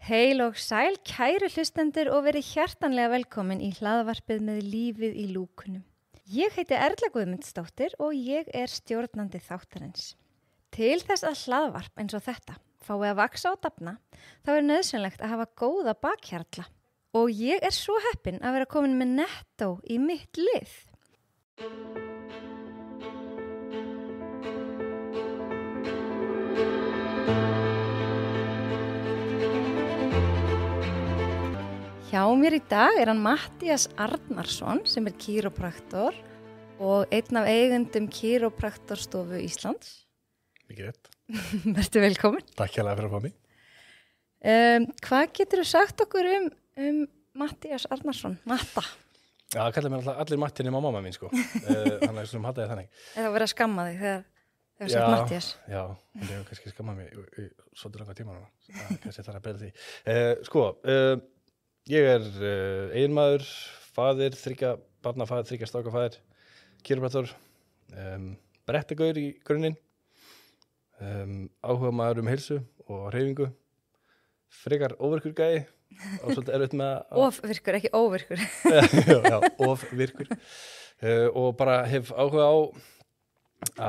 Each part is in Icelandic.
Heil og sæl, kæru hlustendur og verið hjartanlega velkomin í hlaðvarpið með lífið í lúkunum. Ég heiti Erla Guðmundsdóttir og ég er stjórnandi þáttarins. Til þess að hlaðvarp eins og þetta fái að vaksa og dafna, þá er nauðsynlegt að hafa góða bakhjarla. Og ég er svo heppin að vera komin með Nettó í mitt lið. Hjá mér í dag er hann Matthías Arnarsson sem er kýrópraktor og einn af eigendum Kýrópraktorstofu Íslands. Mikið rétt. Vertu velkomin. Takk hérlega fyrir að fá mig. Hvað getur þú sagt okkur um Matthías Arnarsson? Matta? Já, það kallar mér allir Matti nema mamma mín, sko. Hann er svona hataði þannig. Eða verið að skamma þig þegar þú sagt Matthías? Já, hann hefur kannski skammað mig í svolítið langa tíma núna. Kannski þarf að breyta því. Ég er eiginmaður, faðir, 3 barna faðir, 3 stráka faðir, kýrópraktor, brettagaur í grunninn, áhuga maður heilsu og hreyfingu, frekar óvirkur gæi og svolítið erfitt með að... Ofvirkur, ekki óvirkur. Já, ofvirkur. Og bara hef áhuga á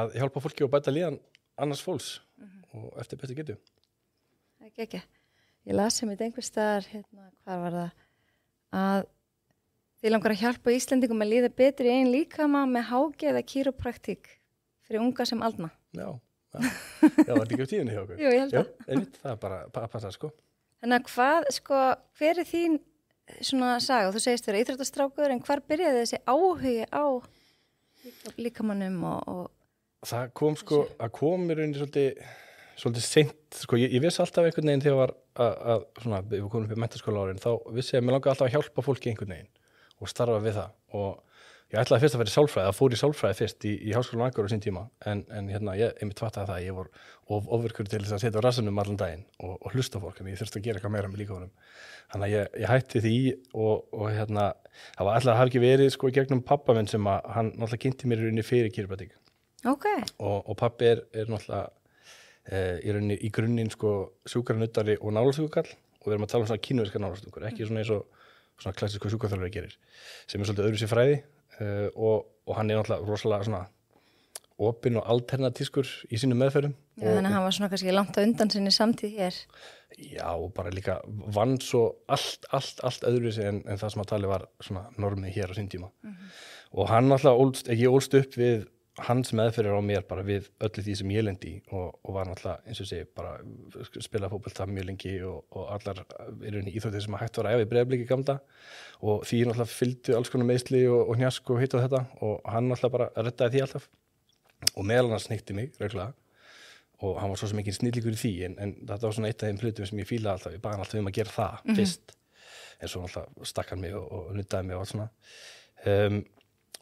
að hjálpa fólki og bæta líðan annars fólks og eftir betur getu. Það er ekki. Ég las sem þetta einhvers staðar, hvað var það, að þið langar að hjálpa Íslendingum að líða betur í eigin líkama með hági eða kýrópraktík fyrir unga sem aldna. Já, var þetta ekki á tíðinni hjá okkur? Jú, ég held að. Já, einmitt, það er bara að passa, sko. Þannig að hver er þín svona saga? Þú segist vera íþróttastrákur, en hvar byrjaði þessi áhugi á líkamannum og... Það kom, að kom í rauninni svolítið seint, ég vissi alltaf einhvern veginn þegar við komum upp í menntaskóla árin, þá vissi ég að mér langaði alltaf að hjálpa fólki einhvern veginn og starfa við það og ég ætlaði fyrst að vera í sálfræði, það fór í sálfræði fyrst í Háskólann á Akureyri á sín tíma en ég einmitt fattaði það að ég var ofvirkur til þess að setja á rassinum allan daginn og hlusta á fólk, en ég þurfti að gera eitthvað meira með líkamanum. Þannig að ég hætti því og það var alltaf að hafa ekki verið í gegnum pabba minn sem að hann náttúrulega kynnti mér í rauninni fyrir kýrópraktík. Okay. Og pabbi er náttúrulega í grunninn sjúkranuttari og nálasjúkall og við erum að tala um svona kínverska nálasjúkur, ekki svona eins og svona klassísku sjúkraþjálfari gerir, sem er svolítið öðruvísi fræði og hann er náttúrulega rosalega svona opinn og alternatískur í sínum meðferðum. Já, þannig að hann var svona kannski langt á undan sinni samtíð hér. Já, og bara líka vann svo allt öðruvísi en það sem að tali var svona normið hér á sín tíma. Og hann náttúrulega ég ólst upp við hans meðferðir á mér bara við öllu því sem ég lendi í og var náttúrulega, eins og segi, bara spila fótbolta mjög lengi og allar íþróttir sem hægt var að æfa í Breiðabliki gamla og því náttúrulega fylgdu alls konar meiðsli og hnjask og hitt og þetta og hann náttúrulega bara reddaði því alltaf og meðal annars sníkti mig reglulega og hann var svo sem ekki snillíkur í því en þetta var svona eitt af þeim hlutum sem ég fílaði alltaf, ég baði hann alltaf um að gera það fyrst en svo náttúrulega stakk hann mig og nuddaði mig og allt svona.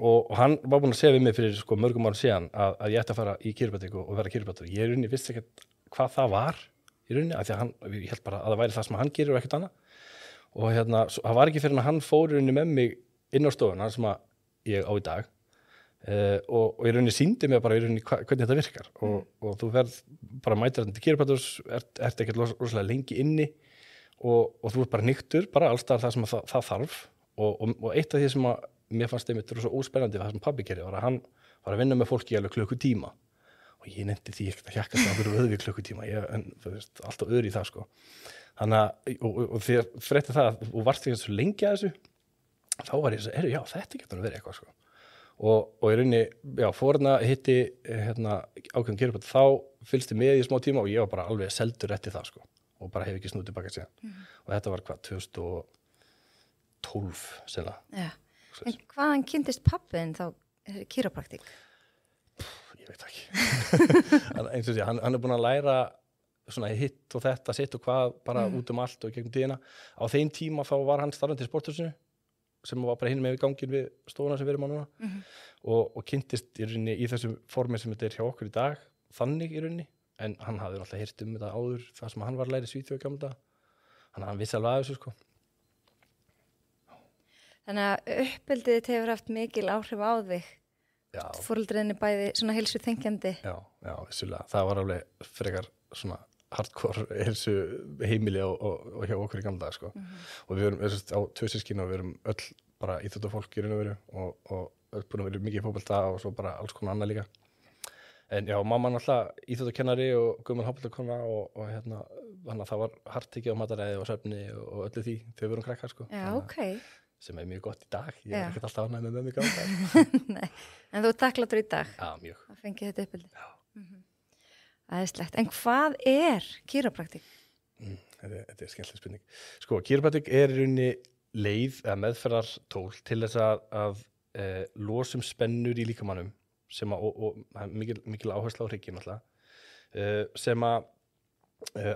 Og hann var búinn að segja við mig fyrir mörgum árum síðan að ég ætti að fara í kýrópraktík og vera kýrópraktor. Ég í rauninni vissi ekkert hvað það var í rauninni, af því að ég held bara að það væri það sem hann gerir og ekkert annað. Og það var ekki fyrir að hann fór í rauninni með mig inn á stofuna sem að ég á í dag og í rauninni sýndi mig bara í rauninni hvernig þetta virkar og þú verð bara mætir til kýrópraktors, ert ekkert rosalega lengi inni og þú ert bara nýttur, bara alls staðar það sem það þarf og eitt af því sem að mér fannst einmitt svo óspennandi það sem pabbi gerði var að hann var að vinna með fólki í alveg klukkutíma og ég nefndi því ekkert að hjakkast á hverju öðru klukkutíma en þú veist, alltaf öðru í það þannig að, og þegar frétti það og varst því svo lengi að þessu þá var ég svo, já, þetta getur að vera eitthvað og í rauninni, já, fórna hitti ákveðum kýrópraktor þá fylgsti með í smá tíma og ég var bara alveg seldur eftir það og bara hef ekki snúið tilbaka síðan og þetta var 2012 senna. Já. En hvaðan kynntist pabbiðinn þá kýrópraktík? Ég veit ekki. Eins og því, hann er búinn að læra svona hitt og þetta, sitt og hvað, bara út allt og gegnum tíðina. Á þeim tíma þá var hann starfandi í sporthúsinu sem var bara hinn með gangin við stofuna sem við erum á núna og kynntist í rauninni í þessu formi sem þetta er hjá okkur í dag, þannig í rauninni, en hann hafði alltaf heyrt þetta áður, það sem hann var að læra í Svíþjóð gamla, þannig að hann vissi alveg af þessu Þannig að uppeldið þitt hefur haft mikil áhrif á þig. Foreldriðinni bæði svona heilsu þengjandi. Já, vissulega. Það var alveg frekar svona hardcore heilsu heimili og hjá okkur í gamla dag, sko. Og við erum á 2 systkini og við erum öll bara íþróttafólk í raun og veru og öll búin að vera mikið í fótbolta og svo bara alls konar annað líka. En já, mamma náttúrulega íþróttakennari og gömul fótboltakona og hérna, þannig að það var hartekið á mataræði og svefni og öllu því þegar við vorum krakkar, sko. Já, þannig, sem mjög gott í dag. Ég ekkert alltaf ánægð með mömmu gamla. Nei, en þú taklatur í dag. Já, mjög. Það fengið þetta uppeldi. Já. Æðislegt. En hvað er kýrópraktík? Þetta er skemmtileg spurning. Sko, kýrópraktík er í rauninni leið eða meðferðartól til þess að losum spennur í líkamannum sem og mikil áhersla á hrygginn alltaf sem á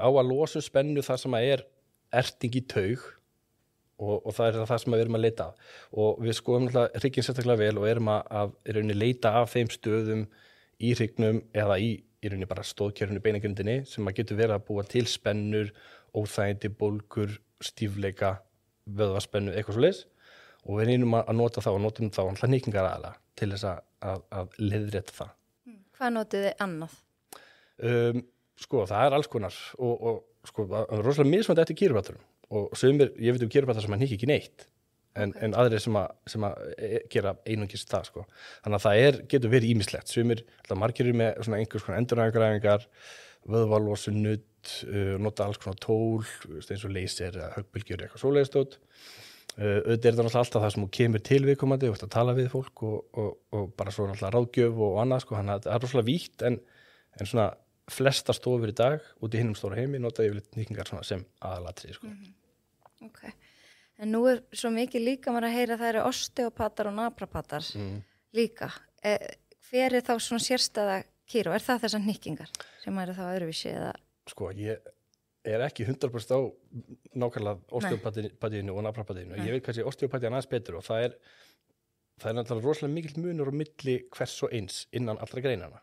að losa spennu þar sem er erting í taug og það er það sem við erum að leita af og við skoðum alltaf hrygginn sérstaklega vel og erum að í rauninni leita af þeim stöðum í hryggnum eða í rauninni bara stóðkerfinu beinagrindinni sem að getur verið að búa til spennur, óþægindi, bólgur, stífleika, vöðvaspennu, eitthvað svoleiðis og við reynum að nota það og notum þá alltaf hnykkingar aðalega til þess að leiðrétta það. Hvað notið þið annað? Sko, það er alls konar og sko, rosalega mismandi eftir kýrópraktorum og sumir, ég veit kýrópraktor sem að hnykki ekki neitt en aðrir sem að gera einungis það, sko. Þannig að það getur verið ýmislegt. Sumir, alltaf margir með svona einhvers konar endurhæfingaræfingar, vöðvalosun, nudd, nota alls konar tól, eins og laser eða höggbylgjur, eitthvað svoleiðistótt. Auðvitað er það náttúrulega alltaf það sem þú kemur til viðkomandi og tala við fólk og bara svo náttúrulega ráðgjöf og annað, sko. Þannig að það er rosalega vítt en svona flesta stofur í dag út í hinum stóra heimi nota yfirleitt hnykkingar sem aðalatriði, sko. Ok. En nú er svo mikið líka maður að heyra að það eru osteopatar og naprapatar líka. Hver er þá svona sérstæða kýró? Er það þessar hnykkingar sem eru þá öðruvísi eða? Sko, ég er ekki 100% á nákvæmlega osteopatíinu og naprapatíinu. Ég veit kannski osteopatían aðeins betur og það er náttúrulega rosalega mikill munur á milli hvers og eins innan allra greinana.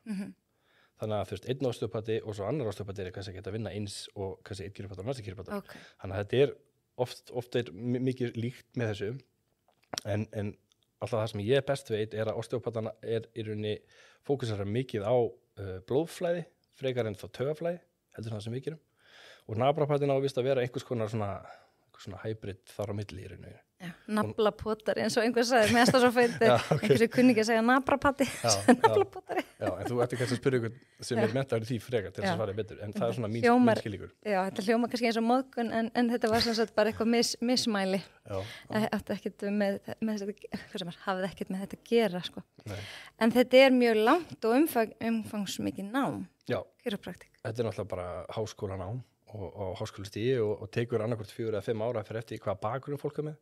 Þannig að fyrst einn osteopati og svo annar osteopati er kannski að geta að vinna eins og kannski einn kýrópraktor og næsti kýrópraktor. Okay. Þannig að þetta er oft er mikið líkt með þessu en alltaf það sem ég best veit er að osteopatana er í rauninni fókusar mikið á blóðflæði frekar en þá taugaflæði heldur það sem við gerum og naprapatina á vist að vera einhvers konar svona hybrid þar á milli í rauninni. Já, naflapotari eins og einhver sagði, mér stað svo feit einhversu kunningi að segja naprapati naflapotari. Já, en þú ætti kannski að spyrja ykkur sem er menntaður í því frekar til þess að svara betur, en það er svona mín skilíkur. Já, þetta hljóma kannski eins og móðgun en þetta var svona bara eitthvað mismæli. Þetta ekkert hafði ekkert með þetta að gera, sko. Nei. En þetta er mjög langt og umfangsmikið nám, kýrópraktík. Þetta er náttúrulega bara háskólanám og háskólastigi og tekur annarkvort 4 eða 5 ára fyrir eftir hvaða bakgrunn fólk er með.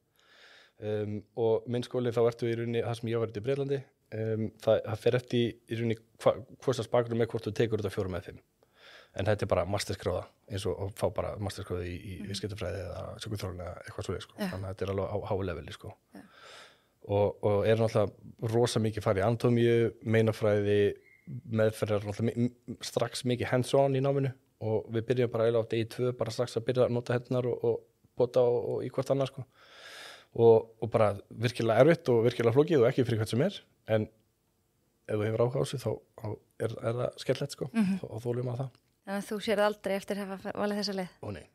Og minn skóli þá ertu í rauninni það sem ég var í Bretlandi það fer eftir í rauninni hvort bakgrunn með hvort þú tekur þetta 4 eða 5 en þetta er bara masterskráða eins og fá bara masterskráði í viðskiptafræði eða sökuþróun eða eitthvað svoleiðis, sko. Þannig að þetta er alveg á háu leveli, sko. Og er náttúrulega rosa mikið farið í anatómíu, meinafræði meðferðar náttúrulega strax mikið hands-on í náminu og við byrjum bara eiginlega á degi 2 bara strax að byrja að nota hendunar og bota og í hvort annað, sko. Og bara virkilega erfitt og virkilega flókið og ekki fyrir hvert sem er en ef þú hefur áhuga á þessu þá er það skemmtilegt, sko, og þoljum að það. Þannig að þú sér aldrei eftir að hafa valið þessa leið? Ó, nei.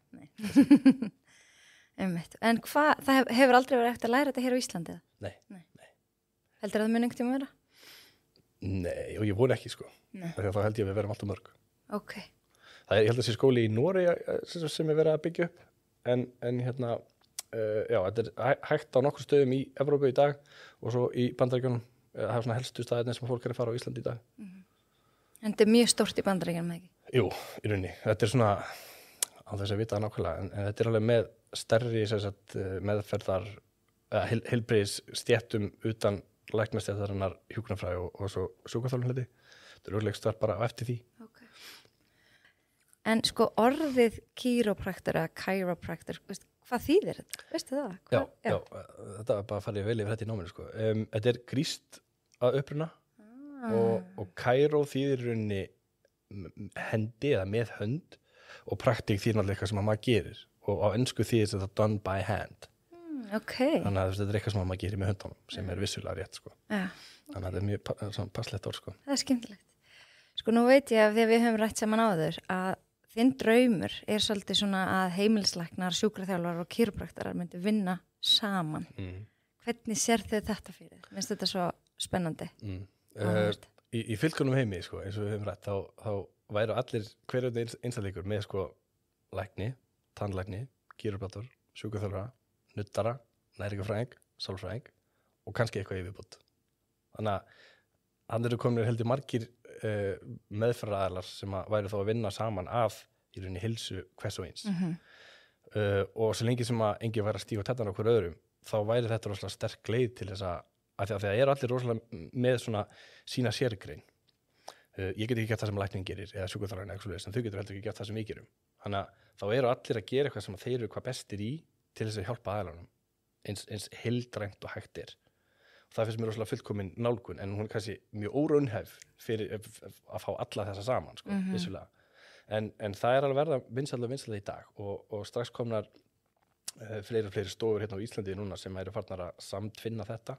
En það hefur aldrei verið eftir að læra þetta hér á Íslandi? Nei. Heldur það mun einhvern tíma vera? Nei, og ég vona ekki, sko. Þegar þá held ég að við verum alltaf mörg. Ok. Ég held að sé skóli í Noregi sem er verið að byggja upp en hérna já, þetta er hægt á nokkur stöðum í Evrópu í dag og svo í Bandaríkjunum það er svona helstu staðirnir sem fólk er að fara á Íslandi í dag. En þetta er mjög stórt í Bandaríkjunum, ekki? Jú, í rauninni. Þetta er svona á þess að vita það nákvæmlega en þetta er alveg með stærri meðferðar heilbrigðis stéttum utan læknastéttarinnar hjúkrunarfræði og svo sjúkraþjálfun. Þetta er örugglega starf bara á eftir því. Okay. En sko orðið kýrópraktor eða chiropractor, hvað þýðir þetta? Veistu það? Já, þetta var bara að fara vel yfir þetta í náminu, sko. Þetta er grískt að uppruna og chiro þýðir í rauninni hendi eða með hönd og praktík þýðir náttúrulega eitthvað sem maður gerir og á ensku þýðir þetta done by hand. Okay. Þannig að þetta er eitthvað sem maður gerir með höndunum sem er vissulega rétt, sko. Þannig að þetta er mjög passlegt orð, sko. Það er skemmtilegt. Sko nú veit ég að því að við höfum rætt saman áður að þinn draumur svolítið svona að heimilislæknar, sjúkraþjálfar og kýrópraktorar myndi vinna saman. Hvernig sér þau þetta fyrir? Finnst þetta svo spennandi? Í fullkomnum heimi, sko, eins og við höfum rætt, þá væru allir hverjum einstaklingur með sko lækni, tannlækni, kýrópraktor, sjúkraþjálfara, nuddara, næringarfræðing, sálfræðing og kannski eitthvað í viðbót. Þannig að hann eru komin heldur margir meðferðaraðilar sem að væru þá að vinna saman af í rauninni heilsu hvers og eins. Og svo lengi sem að enginn væri að stíga tættan á hver öðrum, þá væri þetta rosalega sterk leið til þess að því að það eru allir rosalega með svona sína sérgrein. Ég get ekki gert það sem læknin gerir eða sjúkraþjálfarinn eða eitthvað svoleiðis, en þau getur heldur ekki gert það sem við gerum. Þannig að þá eru allir að gera eitthvað sem þeir eru hvað bestir í til þess að hjálpa aðilanum eins heildrænt og hægt er. Það finnst mér rosalega fullkomin nálgun, en hún er kannski mjög óraunhæf fyrir að fá alla þessa saman, sko, vissulega. En það er alveg verða vinsælla í dag og strax komnar fleiri stofur hérna á Íslandi núna sem eru farnar að samtvinna þetta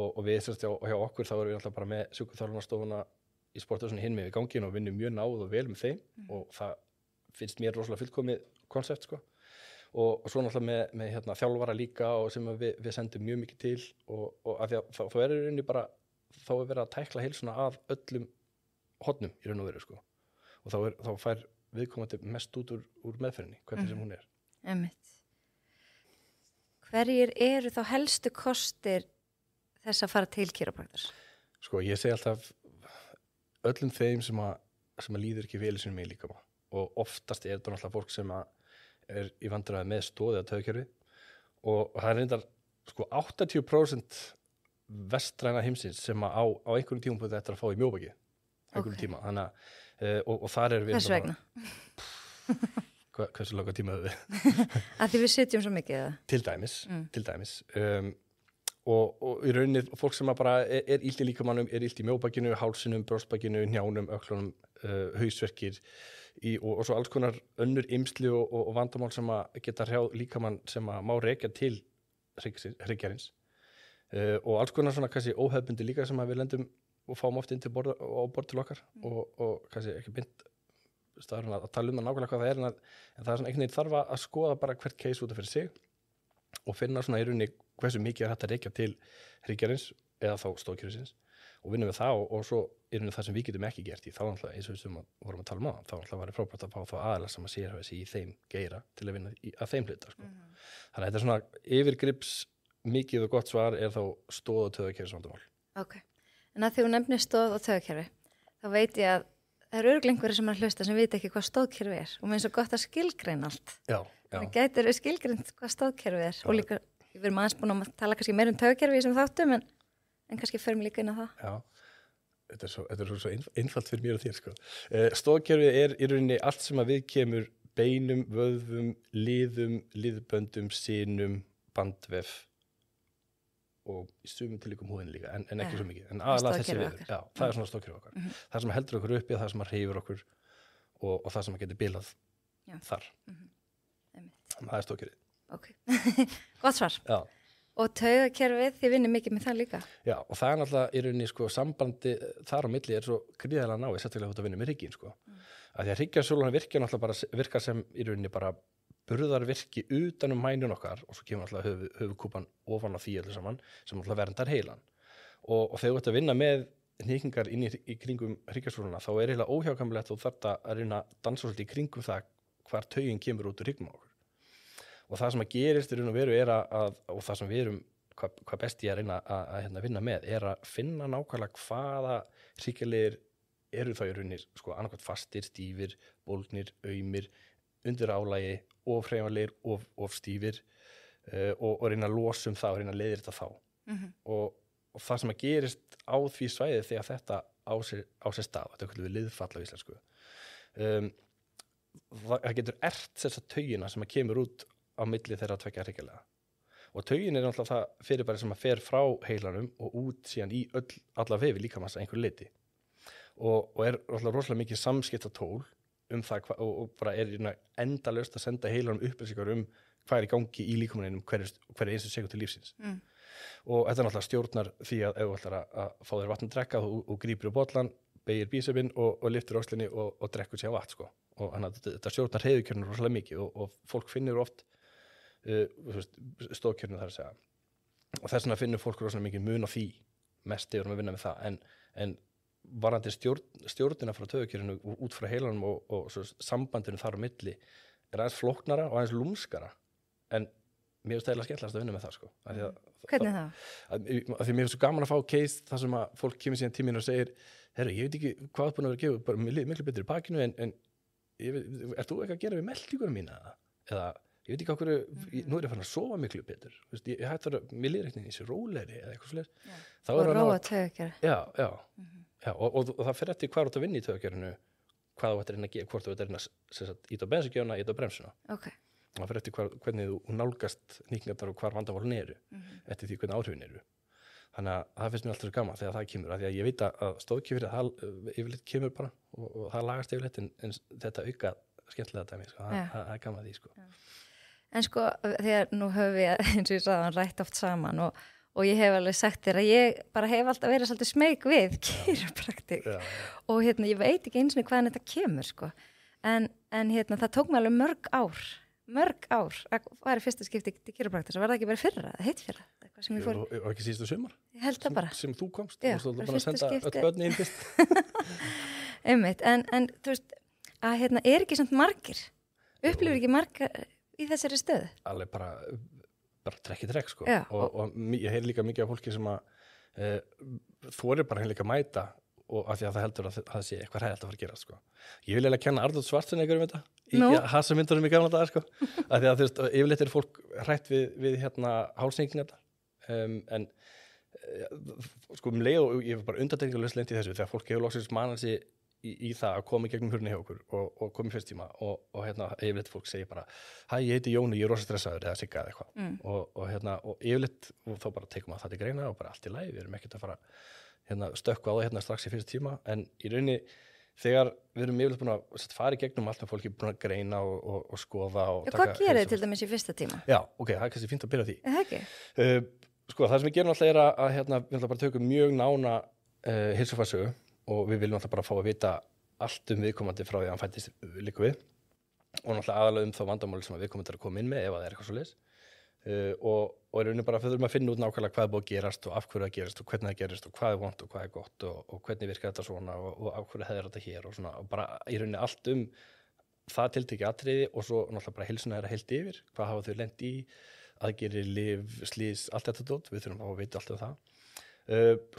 og við sérst hjá okkur þá erum við alltaf bara með sjúkraþjálfarastofuna í sporthúsinu hinn með við gangin og vinnum mjög náð og vel með þeim og það finnst mér rosalega fullkomið konsept, sko. Og svo náttúrulega með hérna, þjálfara líka og sem við sendum mjög mikið til og af því að þá er rauninni bara þá er verið að tækla heilsuna að öllum hornum í raun og veru, sko. Og þá fær viðkomandi mest út úr meðferðinni, hvernig sem hún er. Einmitt. Hverjir eru þá helstu kostir þess að fara til kýrópraktors? Sko, ég segi alltaf öllum þeim sem að líður ekki vel í sínum líkama og oftast er þetta náttúrulega fólk sem að er í vandræði með stoðið að taugakerfi og það er reyndar sko 80% vestræna heimsins sem á einhverjum tímapunkti eftir að fá í mjóbaki einhverjum tíma, þannig að og þar er við Hvers vegna? Hversu langa tíma höfum við? Að því við sitjum svo mikið það? Til dæmis og í rauninni fólk sem bara er illt í líkamannum, er illt í mjóbakinu, hálsinum, brjóstbakinu, hnjánum, ökklunum, hausverkir og svo alls konar önnur eymsli og vandamál sem að geta hrjáð líkamann sem að má rekja til hryggjarins og alls konar svona kannski óhefbundi líka sem að við lendum og fáum oft inn til borð til okkar og kannski ekki beint staðurinn að tala það nákvæmlega hvað það en það er svona einhvern veginn þarf að skoða bara hvert case út af fyrir sig og finna svona í rauninni hversu mikið hægt að rekja til hryggjarins eða þá stoðkerfisins og vinnum við það og svo í rauninni það sem við getum ekki gert í þá náttúrulega eins og við sem vorum að tala um þá náttúrulega var frábært að fá þá aðila sem að sérhæfa sig í þeim geira til að vinna að þeim hluta, sko. Þannig að þetta er svona yfirgrips mikið og gott svar er þá stoð- og taugakerfisvandamál. Ok. En að því þú nefnir stoð- og taugakerfi, þá veit ég að það eru örugglega einhverjir sem er að hlusta sem veit ekki hvað stoðkerfi er og mér finnst svo gott að skilgreina allt. Já. Það gætir skilgreint hvað stoðkerfi er og líka, við erum aðeins búin að tala kannski meira um taugakerfi í þessum þáttum en kannski förum líka inn á það. Já, þetta er svo einfalt fyrir mér og þér, sko. Stoðkerfi er í rauninni allt sem að við kemur beinum, vöðvum, liðum, liðböndum, sinum, bandvef og í sumum tilvikum húðin líka, en ekki svo mikið. En aðalega þessi við, já, það er svona stoðkerfi okkar. Það sem heldur okkur uppi, það sem hreyfir okkur og það sem getur bilað þar. Það er stoðkerfið. Ok, gott svar. Já. Og taugakerfið, þið vinnir mikið með það líka? Já, og það er náttúrulega í rauninni, sko, sambandi þar á milli er svo gríðarlega náið, sérstaklega þú ert að vinna með hrygginn, sko. Að því að hryggjarsúlan virkar sem í rauninni bara burðarvirki utanum mænun okkar og svo kemur náttúrulega höfuðkúpan ofan á því öllu saman sem náttúrulega verndar heilan. Og þegar þú ert að vinna með hnykingar inn í kringum hryggjarsúluna, þá er eiginlega óhjákvæmilegt og þarft að reyna að dansa svolítið í kringum það hvar taugin kemur út úr hryggnum á okkur. Og það sem að gerist í raun og veru er og það sem við erum, hvað best ég að reyna að vinna með, er að finna nákvæmlega hvaða hryggjarliðir eru þá í rauninni, sko, annarkvæmt fastir, stífir, bólgnir, aumir, undir álagi, of hreyfanlegir, of stífir og reyna að losa það og reyna að leiðir þetta þá. Og það sem að gerist á því svæði þegar þetta á sér stað, þetta er okkur við liðfall á íslensku, það getur þessa taugina sem að kemur út á milli þeirra tvekja hryggjarliða. Og taugin er náttúrulega það fyrirbæri sem að fer frá heilanum og út síðan í alla vefi líkamans að einhverju leyti. Og er náttúrulega rosalega mikið samskiptatól það og bara er endalaust að senda heilanum upplýsingar hvað er í gangi í líkamanninum hver einstu sekúndu lífsins. Og þetta náttúrulega stjórnar því að ef þú ætlar að fá þér vatn að drekka og grípur á bollan, beygir bísepinn og lyftir öxlinni og drekkur sér vatn, sko. og þetta stjórnar hreyfikjörnum rosalega mikið og fólk finnur oft stóðkjörnum þar að segja og þess vegna finnur fólk rosalega mikið mun á því mest yfir að vinna með það en varandi stjórnina frá taugakerfinu út frá heilanum og sambandinu þar á milli aðeins flóknara og aðeins lúmskara en mér finnst það eiginlega skemmtilegast að vinna með það sko. Hvernig það? Því mér finnst svo gaman að fá case þar sem að fólk kemur síðan tíminn og segir herru, ég veit ekki hvað er búin að vera að gefa bara miklu betur í bakinu en ert þú eitthvað að gera við meltingunum mína eða ég veit ekki á hverju, nú er ég farin að sofa miklu betur ég hætti að mér líður eitthvað í þessi rólegri eða eitthvað svoleiðis og róa taugakerfi og það fer eftir hvað þú ert að vinna í taugakerfinu hvað þú ert að reyna að gera, hvort þú ert að reyna íta á bensíngjöfuna, íta á bremsuna það fer eftir hvernig þú nálgast nýkingarnar og hvar vandamálun eru eftir því hvernig áhrifin eru þannig að það finnst mér alltaf svo gaman þegar það kemur af því að ég veit að stóðkjöfrið það yfirleitt kemur bara og það lagast yfirleitt en þetta auka skemmtilega dæmi sko. Það er gaman að því sko. En sko þegar nú höfum við eins og ég sagði hann rætt oft saman og ég hef alveg sagt þér að ég bara hef alltaf verið svolítið smeyk við kýropraktik og ég veit ekki eins og hvaðan þetta kemur sko en það tók mig alveg mörg ár að fara í fyrsta skipti til kýropraktik svo var það ekki bara fyrra, það heit fyrra og ekki síðustu sumar ég held það bara sem þú komst já, og þú bara að senda öll börni inn fyrst einmitt, en þú veist að er ekki samt margir upplifir ekki margir í þessari stöðu alveg bara trekk sko já, og ég heyr líka mikið af fólki sem að þorir bara líka að mæta og af því að það heldur að það sé eitthvað hræðilegt að fara að gera sko. Ég vil eiginlega kenna Arnold Schwarzenegger þetta í hasamyndunum í gamla daga sko. Af því að þú veist, yfirleitt er fólk hrætt við hálsnýkningar en sko leið og ég var bara undantekningarlaust lent í þessu þegar fólk hefur loksins manað sig í það að koma í gegnum hurðinni hjá okkur og koma í fyrst tíma og yfirleitt fólk segir bara hæ, ég heiti Jóni, ég er rosa stressaður eða sigga eða eitthvað og yfirleitt og þá bara tekum að það til greina og bara allt í lagi, við erum ekkert að fara stökkva á það strax í fyrst tíma en í rauninni þegar við erum yfirleitt búin að fara í gegnum allt með fólki búin að greina og skoða og hvað gerir þið til dæmis í fyrsta tíma? Já, ok, það er kannski fínt að byrja því okay. Sko, það sem við gerum alltaf er að við ætlum bara að tökum mjög nána heilsufarssögu og við viljum alltaf bara fá að vita allt viðkomandi frá því að hann fættist líka við og náttúrulega aðalega þá vandamáli sem viðkomandi er að koma inn með ef það er eitthvað svoleiðis og í rauninu bara þurfum að finna út nákvæmlega hvað er búið að gerast og af hverju það gerist og hvernig það gerist og hvað er vont og hvað er gott og hvernig virkar þetta svona og af hverju hefur þetta hér og svona og bara í rauninu allt það tiltekið atriði og svo náttúrulega bara heilsuna er að heilt yfir hvað hafa þau lent í, aðgerir, lyf, slís, allt þetta dót, við þurfum að vita allt það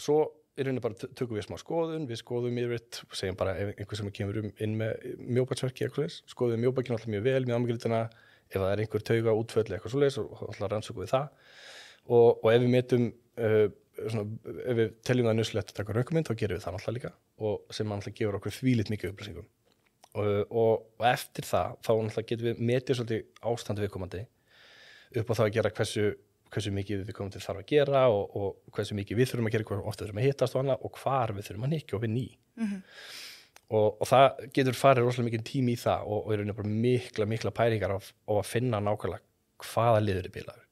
svo í rauninni bara tökum við smá skoðun, við skoðum yfirleitt, segjum bara einhver sem kemur inn með mjóbaksverki skoðum mjóbakinn alltaf mjög vel, mjög ámyggjulitana ef það er einhver tauga útföll eitthvað svoleiðis og alltaf rannsökum við það og ef við metum ef við teljum það nöðslegt að taka röntgenmynd þá gerum við það alltaf líka og sem alltaf gefur okkur þvílíkt mikið upplýsingum og eftir það þá alltaf getum við metið svolítið ástand viðkomandi upp á það að gera hversu mikið við komum til þarf að gera og hversu mikið við þurfum að gera, hvað ofta þurfum að hittast og annað og hvar við þurfum að hnykkja og vinna í. Og það getur farið rosalega mikið tími í það og er bara mikla pæringar á að finna nákvæmlega hvaða liður er bilaður,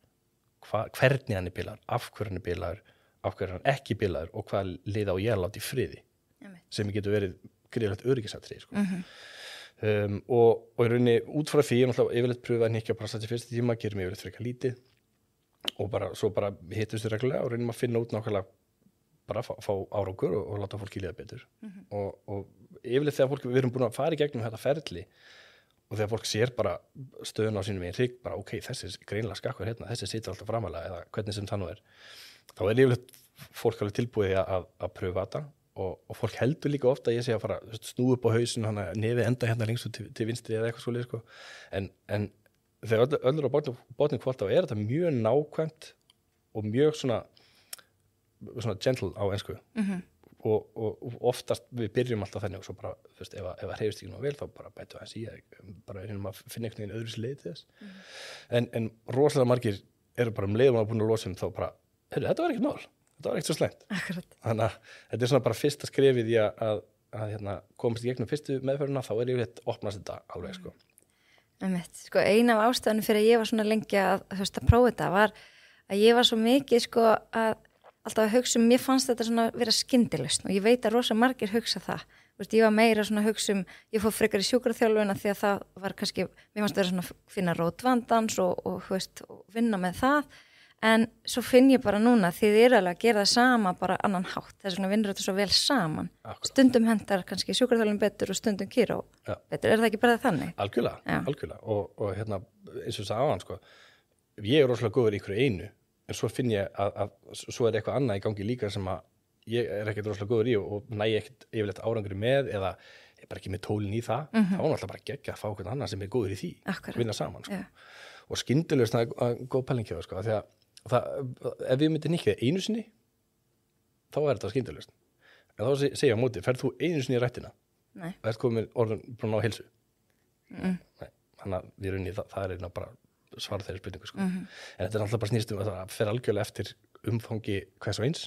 hvernig hann er bilaður, af hverju hann er bilaður, af hverju hann ekki bilaður og hvaða lið á ég að láta í friði, sem getur verið gríðlegt öryggisatriði, sko. Og í rauninni út frá því náttúrulega yfirleitt pröfa að hnykkja bara satt í fyrsta tíma, gerum yfirleitt frekar lítið og svo hittumst við reglulega og reynum að finna út nákvæmlega bara fá árangur og láta fólki líða betur og yfirleitt þegar við erum búin að fara í gegnum þetta ferli og þegar fólk sér bara stöðun á sínum einn hrygg bara ok, þessi greinilega skakkur hérna, þessi situr alltaf framalega eða hvernig sem það nú er þá er yfirleitt fólk alveg tilbúið að pröfa þetta og fólk heldur líka ofta að ég sé að fara snúa upp á hausin hana nefið enda hérna lengst til vinstri eða eitthvað svoleið sko. en þegar öllur á botni hvort þá er þetta mjög nákvæmt og mjög svona gentle á ensku og oftast við byrjum alltaf þannig og svo bara ef það hreyfist ekki nú vel þá bara bætu aðeins í bara reynum að finna einhvern veginn öðru leið til þess en rosalega margir eru bara leiðum að búin að losa þá bara, þetta var ekkert mál þetta var ekkert svo slæmt þannig að þetta er svona bara fyrsta skrefið í að komast í gegnum fyrstu meðferðina þá er yfirleitt opnast þetta alveg sko. Sko, ein af ástæðunum fyrir að ég var svona lengi að prófa þetta var að ég var svo mikið sko að alltaf að hugsa mér fannst þetta svona vera skyndilausn og ég veit að rosa margir hugsa það Ég var meira svona að hugsa ég fór frekar í sjúkraþjálfuna því að það var kannski, mér fannst vera svona að finna rótvandans og vinna með það, en svo finn ég bara núna því þið eru alveg að gera það sama bara annan hátt, þess vegna vinnur þetta svo vel saman. Akkurat. Stundum hendar kannski sjúkraþjálfun betur og stundum kíró betur, er það ekki bara þannig? Algjörlega, og hérna eins og sagði áðan, sko, ég er rosalega góður í ykkur einu, en svo finn ég að svo er eitthvað annað í gangi líka sem að ég er ekkert rosalega góður í og næ ekkert yfirleitt árangri með eða ég er bara ekki með tólin í það, þá er náttúrulega bara geggja að fá einhvern annan sem er góður í því, vinna saman, sko. Og skyndilegst það er góð pæling hjá, sko, því að ef við myndum ekki einu sinni, þá er þetta skyndilegst. En þá segja á móti, ferð þú einu sinni í rættina? Nei. Og þetta komið orðin brún á heilsu? Nei, þannig að við runni það er bara svar þeirri spurningu, sko. En þetta er náttúrulega bara snýst að það fer algjörlega eftir umfangi hvers og eins.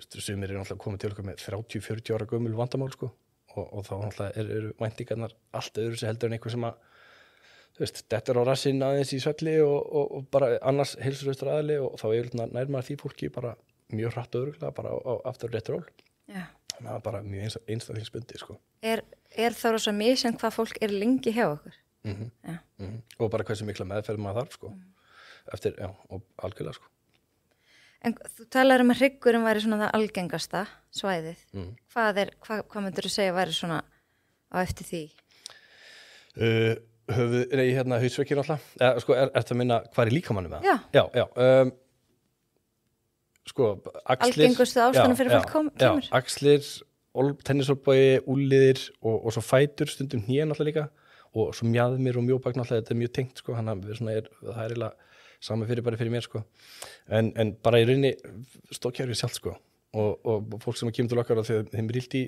Sumir eru náttúrulega komið til okkur með 30-40 ára gömul vandamál, sko, og þá náttúrulega eru væntingarnar allt öðru sem heldur en einhver sem að þetta er á rassinn aðeins í svelli og bara annars heilsuraustur aðili og þá nær maður því fólki bara mjög hratt og örugglega bara á aftur rétt ról. Þannig að það er bara mjög einstaklingsbundið, sko. Er þá rosa misjafnt hvað fólk er lengi hjá okkur? Og bara hversu mikla meðferð maður þarf, sko. Eftir, og algjörlega, sko. En þú talar að hryggurinn væri svona það algengasta svæðið. Hvað myndir þú segja væri svona á eftir því? Hausverkir náttúrulega. Sko, ertu að minna hvað er líkamannum með það? Já. Sko, axlir. Algengustu ástæðan fyrir fólk kemur. Já, axlir, tennisolbogi, úlliðir og svo fætur, stundum hnén náttúrulega líka og svo mjaðmir og mjóbak náttúrulega, þetta er mjög tengt, sko, það er eiginlega sama fyrir mér, sko. En bara í rauninni stókkerfið sjálft, sko, og fólk sem kemur til okkar og þeim er illt í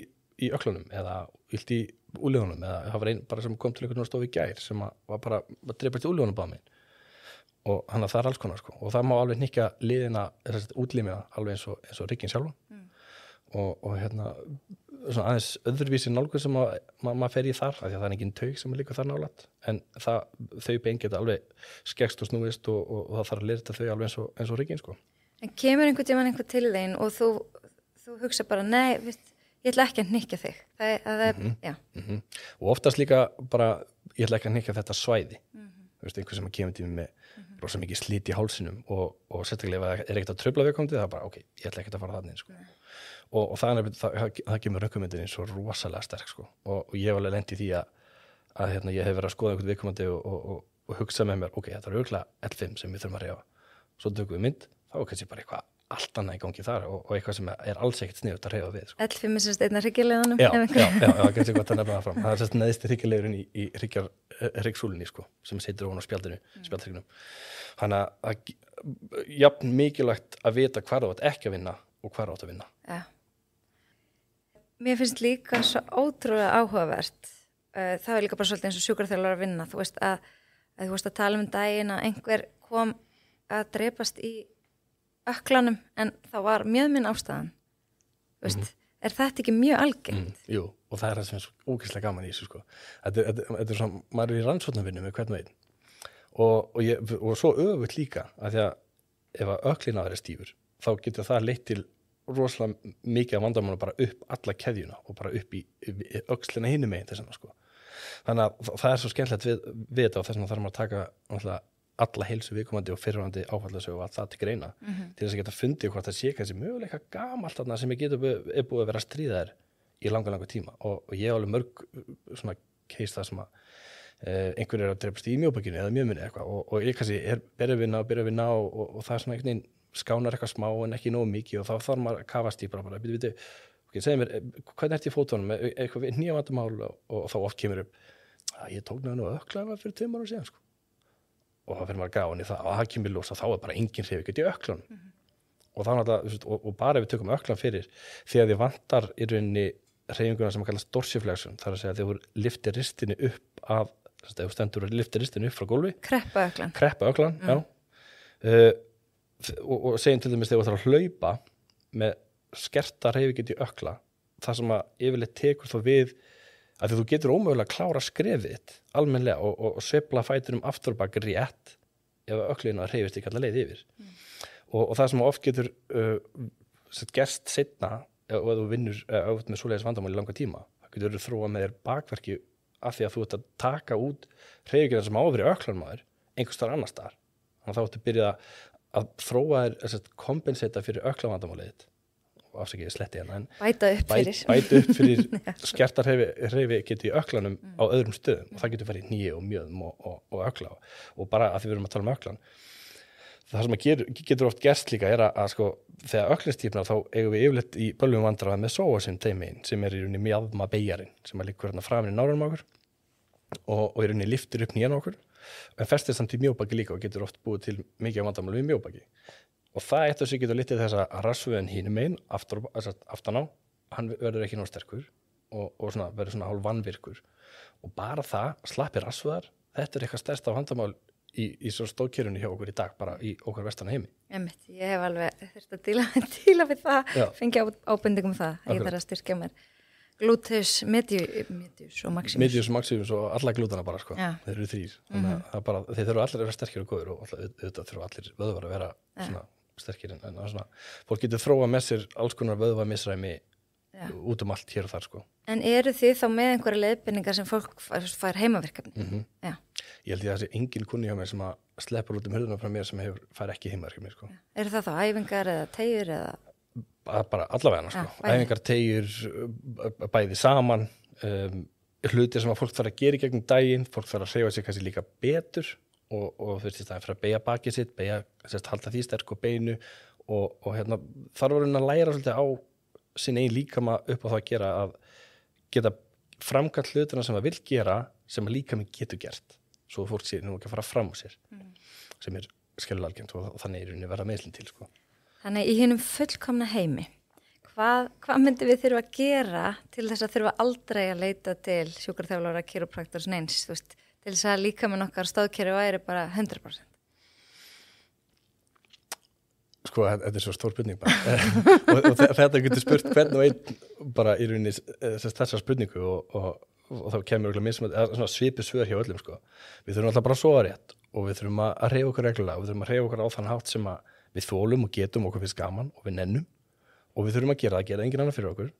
öklunum eða illt í úlíðunum eða það var einn bara sem kom til einhvern stofu í gær sem var bara að dreipast í úlíðunum báð minn og hann að það er alls konar, sko, og það má alveg hnykkja liðina, útlímina alveg eins og rygginn sjálfa og hérna svona aðeins öðruvísi nálgun sem maður fer í þar, af því að það er engin taug sem er líka þar nálægt, en þau bein geta alveg skekst og snúist og það þarf að lirta þau alveg eins og rygginn, sko. En kemur einhvern til þeim og þú hugsa bara, nei, ég ætla ekki að hnykkja þig. Og oftast líka bara, ég ætla ekki að hnykkja þetta svæði. Einhver sem kemur til mig með rosa mikið slit í hálsinum og sérstaklega ef það er ekkert að trufla viðkomandi, það er bara, ok, ég ætla ekki að fara þarna inn, sko. Og það kemur rökkumyndin svo rosalega sterk, sko. Og ég hef alveg lent í því að ég hef verið að skoða einhvern viðkomandi og hugsa með mér, ok, þetta er örugglega L5 sem við þurfum að hreyfa. Svo tökum við mynd, þá er kannski bara eitthvað allt annað í gangi þar og eitthvað sem er alls ekkert sniðugt að hreyfa við, sko. L5 er sérst einna hryggjarleiðunum? Já, kannski gott að nefna það fram. Það er sérst neðsti hryggjarleiðurinn í hryggsúlunni, sko, sem situr ofan á spjaldhryggnum. Þannig að jafn mikilvægt að vita hvar þú átt ekki að vinna og hvar þú átt að vinna. Já. Mér finnst líka svo ótrúlega áhugavert. Það er líka bara svolítið eins og sjúkraþjálfar að vinna. Þú veist að tala um daginn að einhver kom að drepast í öklanum en það var mjög minn ástæðan. Er þetta ekki mjög algengt? Jú, og það er það sem er svo ógeðslega gaman í þessu, sko. Þetta er svona, maður er í rannsóknarvinnu með hvern veginn og svo öfugt líka að því að ef að öklina er stífur þá getur það leitt til rosalega mikið af vandamála bara upp alla keðjuna og bara upp í öxlina hinum megin þess vegna, sko. Þannig að það er svo skemmtilegt við þetta og þess vegna þarf maður að taka alla heilsu viðkomandi og fyrrvandi áfallasögu og allt það til greina til þess að geta fundið hvort það sé kannski möguleika gamalt þarna sem er búið að vera að stríða þér í langa tíma og ég hef alveg mörg svona case það sem að einhver er að drepast í mjóbakinu eða mjöminni eitthvað og ég kannski byrja að vinna og það er svona einhvern veginn skánar eitthvað smá en ekki nógu mikið og þá þarf maður að kafast í bara bíddu, ok, segðu mér, hvernig ert í fótunum eitthvað nýja vandamál og þá oft kemur upp að ég tók nú ökla fyrir 2 ára síðan, sko. Og þá fyrir maður að gafa hann í það og það kemur ljós að þá er bara engin hreyfing í öklanum og þannig að og bara ef við tökum öklan fyrir þegar þið vantar í rauninni hreyfinguna sem kallast dorsiflexion, þar að segja að þið voru lyfti ristinni upp af ef þú stendur og lyfti ristinni upp frá gólfi kreppa öklan já. Og segjum til dæmis þegar þú þarf að hlaupa með skerta hreyfingu í ökla það sem að yfirleitt tekur þá við að því þú getur ómögulega að klára skrefið þitt almennlega og sveifla fætinum aftur og bak rétt ef öklina hreyfist ekki alla leið yfir og það sem oft getur gerst seinna ef þú vinnur með svoleiðis vandamál í langa tíma, það getur verið þróa með þér bakverki af því að þú ert að taka út hreyfingina sem áveri öklarmaður einhvers staðar annars staðar. Þannig að þá ertu byrjað að þróa þér kompensata fyrir öklavandamálið þitt og afsakið sletti hérna en bæta upp fyrir skertar hreyfi geti í öklanum á öðrum stöðum og það getur farið í hné og mjöðum og ökla og bara að því við erum að tala um öklan það sem getur oft gerst líka er að sko þegar öklinstífnar þá eigum við yfirleitt í bölvum vandræðum með psoasim teimin sem er í rauninni mjaðma beygjarinn sem er líkur hérna framan í náranum okkur og í rauninni liftir upp nýjan okkur en festir samt í mjóbaki líka og getur oft búið til mikið vandamál við mjóbaki og það eitt og sér getur litið þess að rassvöðin hínum megin aftan á, hann verður ekki nóg sterkur og svona, verður svona hálf vanvirkur og bara það, slappir rassvöðar, þetta er eitthvað stærsta vandamál í svo stóðkerfinu hjá okkur í dag, bara í okkar vestana heimi. Ég hef alveg þurft að díla við það, fengi ábendingum það, ég þarf að styrkja mér. Gluteus medius og maximus. Medius og maximus og alla glútana bara, sko. Þeir eru 3. Þannig að bara, þeir þurfa allir að vera sterkir og góður og auðvitað þurfa allir vöðvar að vera svona sterkir en svona, fólk getur þróa með sér alls konar vöðvamisræmi út allt hér og þar, sko. En eru þið þá með einhverja leiðbeiningar sem fólk fær heimaverkefni? Já. Ég held ég að það sé engin kunni hjá mér sem að sleppur út hurðina frá mér sem fær ekki heimaverkefni, sko. Eru það þá æfingar eða teygjur eða? Bara allavega, sko. Æfingar, teygjur, bæði saman, hlutir sem að fólk þarf að gera í gegnum daginn, fólk þarf að hreyfa sig kannski líka betur og þú veist í staðinn fyrir að beygja bakið sitt, halda því sterk og beinu og hérna þarf að læra svolítið á sinn eigin líkama upp á það að gera að geta framkvæmt hlutina sem það vil gera sem að líkami getur gert svo fólk sé nú ekki að fara fram á sér sem er skelfilega algengt og þannig er rauninni verða meðslinn til, sko. Þannig í hinum fullkomna heimi hvað myndi við þurfa að gera til þess að þurfa aldrei að leita til sjúkraþjálfara, kírópraktors neins, þú veist, til þess að líkaminn okkar stóðkerfi væri bara 100%? Sko, þetta er svo stór spurning bara. og þetta getur spurt hvern og einn bara í rauninni þessa spurningu og þá kemur svipuð svör hjá öllum, sko. Við þurfum alltaf bara að sofa rétt og við þurfum að hreyfa okkur reglulega og við þurfum að hreyfa okkur á þann hátt sem að við þolum og getum okkur finnst gaman og við nennum og við þurfum að gera engin annar fyrir okkur.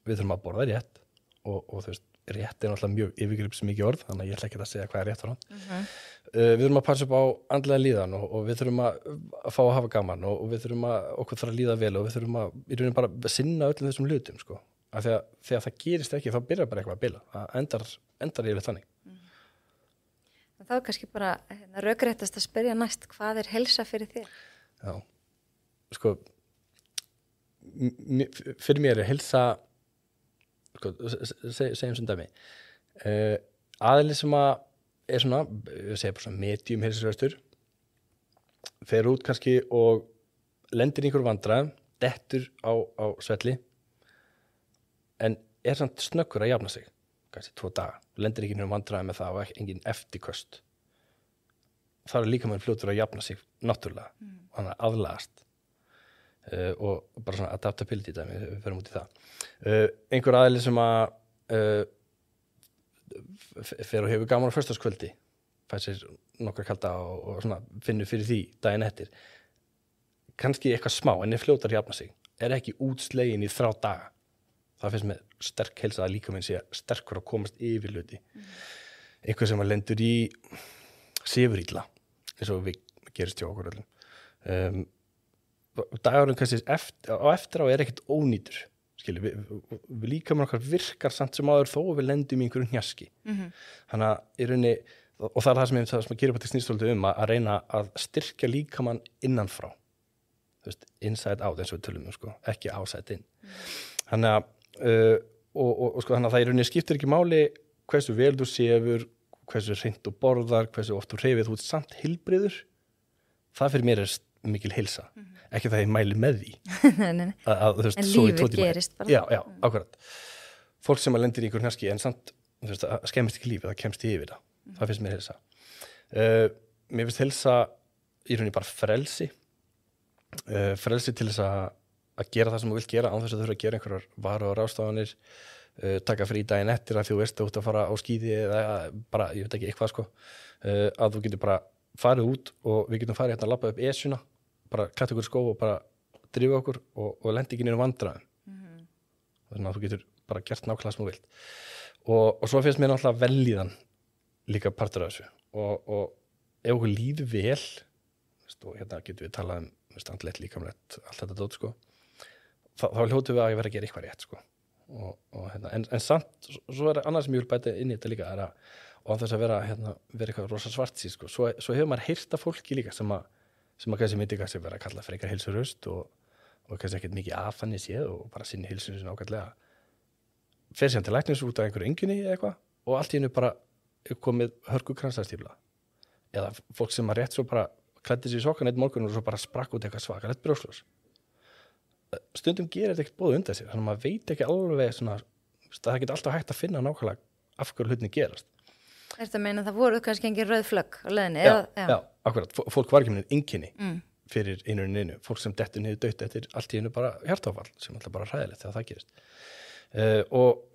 Við þurfum að borða rétt og þú veist, rétt er náttúrulega mjög yfirgripsmikið orð, þannig að ég ætla ekki að segja hvað er rétt frá hann. Við þurfum að passa upp á andlega líðan og við þurfum að fá að hafa gaman og við þurfum að okkur þarf að líða vel og við þurfum að í rauninni bara sinna öllum þessum hlutum, sko. Af því að þegar það gerist ekki, þá byrjar bara eitthvað að bila. Það endar yfirleitt þannig. Þá er kannski bara rökréttast að spyrja næst, hvað er heilsa fyrir þér? Já, sko, fyrir mér er heilsa segjum sem dæmi aðili sem að er svona, við segjum bara svona medium heilsusræstur fer út kannski og lendir í einhverju vandræðum, dettur á svelli en er samt snöggur að jafna sig kannski 2 daga, lendir ekki einhverju vandræðum með það og engin eftirköst það er líka með fljótur að jafna sig náttúrulega, þannig að aðlagast og bara svona adaptability dæmi, við ferum út í það einhver aðili sem að fer og hefur gaman á föstudagskvöldi fær sér nokkra kalda og svona finnur fyrir því daginn eftir kannski eitthvað smá en er fljótar að jafna sig er ekki útslegin í 3 daga það finnst með sterk heilsa að líkaminn sé sterkur að komast yfir hluti einhver sem að lendur í sefurilla eins og við gerist hjá okkur öllum dagurinn kannski eftir á er ekkert ónýtur skilur, við líkaminn okkar virkar samt sem áður þó við lendum í einhverjum hnjaski þannig að í rauninni og það er það sem Chiropractic snýst svolítið að reyna að styrkja líkamann innanfrá þú veist, inside out eins og við tölum sko, ekki outside in þannig að og sko, þannig að það í rauninni skiptir ekki máli hversu vel þú sefur hversu hreint þú borðar, hversu oft þú hreyfir þú ert samt heilbrigður það fyrir mér er mikil heilsa ekki það ég mæli með því þú veist, en lífið gerist bara já, akkurat fólk sem að lendir í einhver hnjaski en samt þú veist, það skemmist ekki lífið, það kemst yfir það finnst mér heilsa mér finnst heilsa í rauninni bara frelsi til þess að gera það sem þú vilt gera án þess að þú þurfa að gera einhverjar varu og ráðstafanir taka frí daginn eftir að þú veist að þú ert að fara á skíði eða bara, ég veit ekki eitthvað sko að þú getur bara farið út og við getum farið hérna að labba upp Esjuna bara klætt okkur skó og bara drífa okkur og lendi ekki niður vandræðum þannig að þú getur bara gert nákvæmlega sem þú vilt og svo finnst mér náttúrulega velíðan líka partur af þessu og ef okkur líður vel og hérna getum við talað andlegt, líkamlegt, allt þetta dót sko, þá hljótum við að vera að gera eitthvað rétt sko hérna, en samt, svo annað sem ég vil bæta inn í þetta líka og þess að vera eitthvað rosa svartsýn sko, svo hefur maður heyrt af fólki líka sem að kannski myndi kannski vera að kalla frekar heilsuraust og kannski ekkert mikið af þannig séð og bara sinni heilsunni sinni ágætlega fer síðan til læknis út af einhverju einkenni eða eitthvað og allt í hennu bara komið hörku kransæðstífla eða fólk sem að rétt svo bara klæddi sig í sokkan einn morgun og svo bara sprakk út eitthvað svakalegt brjósklos stundum gerir þetta ekkert bóðu undan sér þannig að maður veit ekki alveg svona, það getur alltaf hægt að finna nákvæmlega af hverju hlutinni gerast. Ertu að meina að það voru kannski engin rauð flögg á leiðinni? Já, akkurat, fólk var ekki með einkenni fyrir einu, fólk sem dettur niður dautt eftir allt í einu bara hjartáfall sem alltaf bara hræðilegt þegar það gerist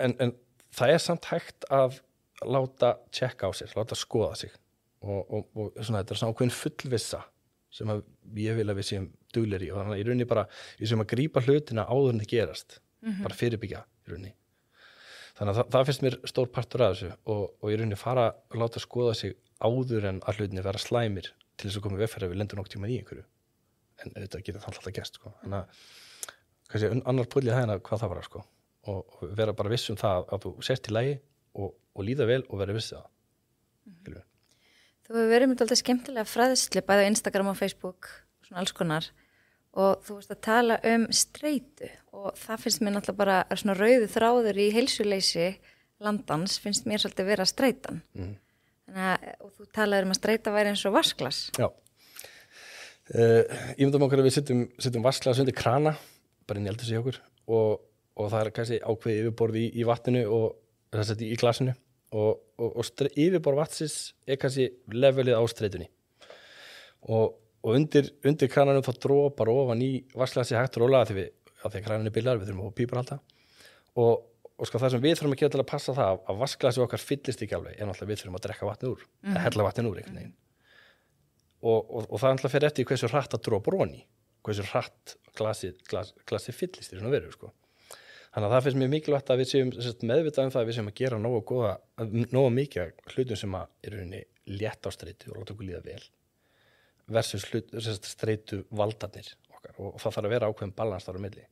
en það samt hægt að láta tjekka á sér, láta skoða sig og svona þetta svona ákveðin fullvissa sem að ég vil að við séum duglegir í og þannig að í rauninni bara við séum að grípa hlutina áður en það gerast bara fyrirbyggja í rauninni þannig að það finnst mér stór partur af þessu og í rauninni fara að láta skoða sig áður en að hlutinni vera slæmir til þess að koma vegferð að við lendum nokkuð tíma í einhverju en þetta getur það alltaf gest sko. Þannig að kannski annar púlið það en hvað það var sko. og vera bara viss það að þú sért í lagi og líða vel og vera viss það Þú hefur verið með alltaf skemmtilega fræðslu bæði á Instagram og Facebook svona alls konar og þú veist að tala streitu og það finnst mér náttúrulega bara svona rauði þráður í heilsuleysi landans finnst mér svolítið vera streitan og þú talaður að streita væri eins og vasklas Já Ég myndum okkur að við setjum vasklas undir krana bara inn í eldhúsi hjá okkur og það kannski ákveðið yfirborð í vatninu og þess að í glasinu og yfirborð vatnsins kannski levelið á streitunni og undir krananum þá dropar ofan í vasklasi hægt rólega því að kranin billar, við þurfum að pípar alltaf og sko það sem við þurfum að gera til að passa það að vasklasi okkar fyllist ekki alveg en alltaf við þurfum að drekka vatnið úr að hella vatnið úr einhvern veginn og það alltaf fer eftir hversu hratt að dropar ofan í hversu hratt glasi fyllist í svona veru sko Þannig að það finnst mér mikilvægt að við séum meðvitað það að við séum að gera nógu mikið hlutum sem að eru létt á streitu og láta okkur líða vel versus streitu valdarnir okkar og það þarf að vera ákveðin balans þar á milli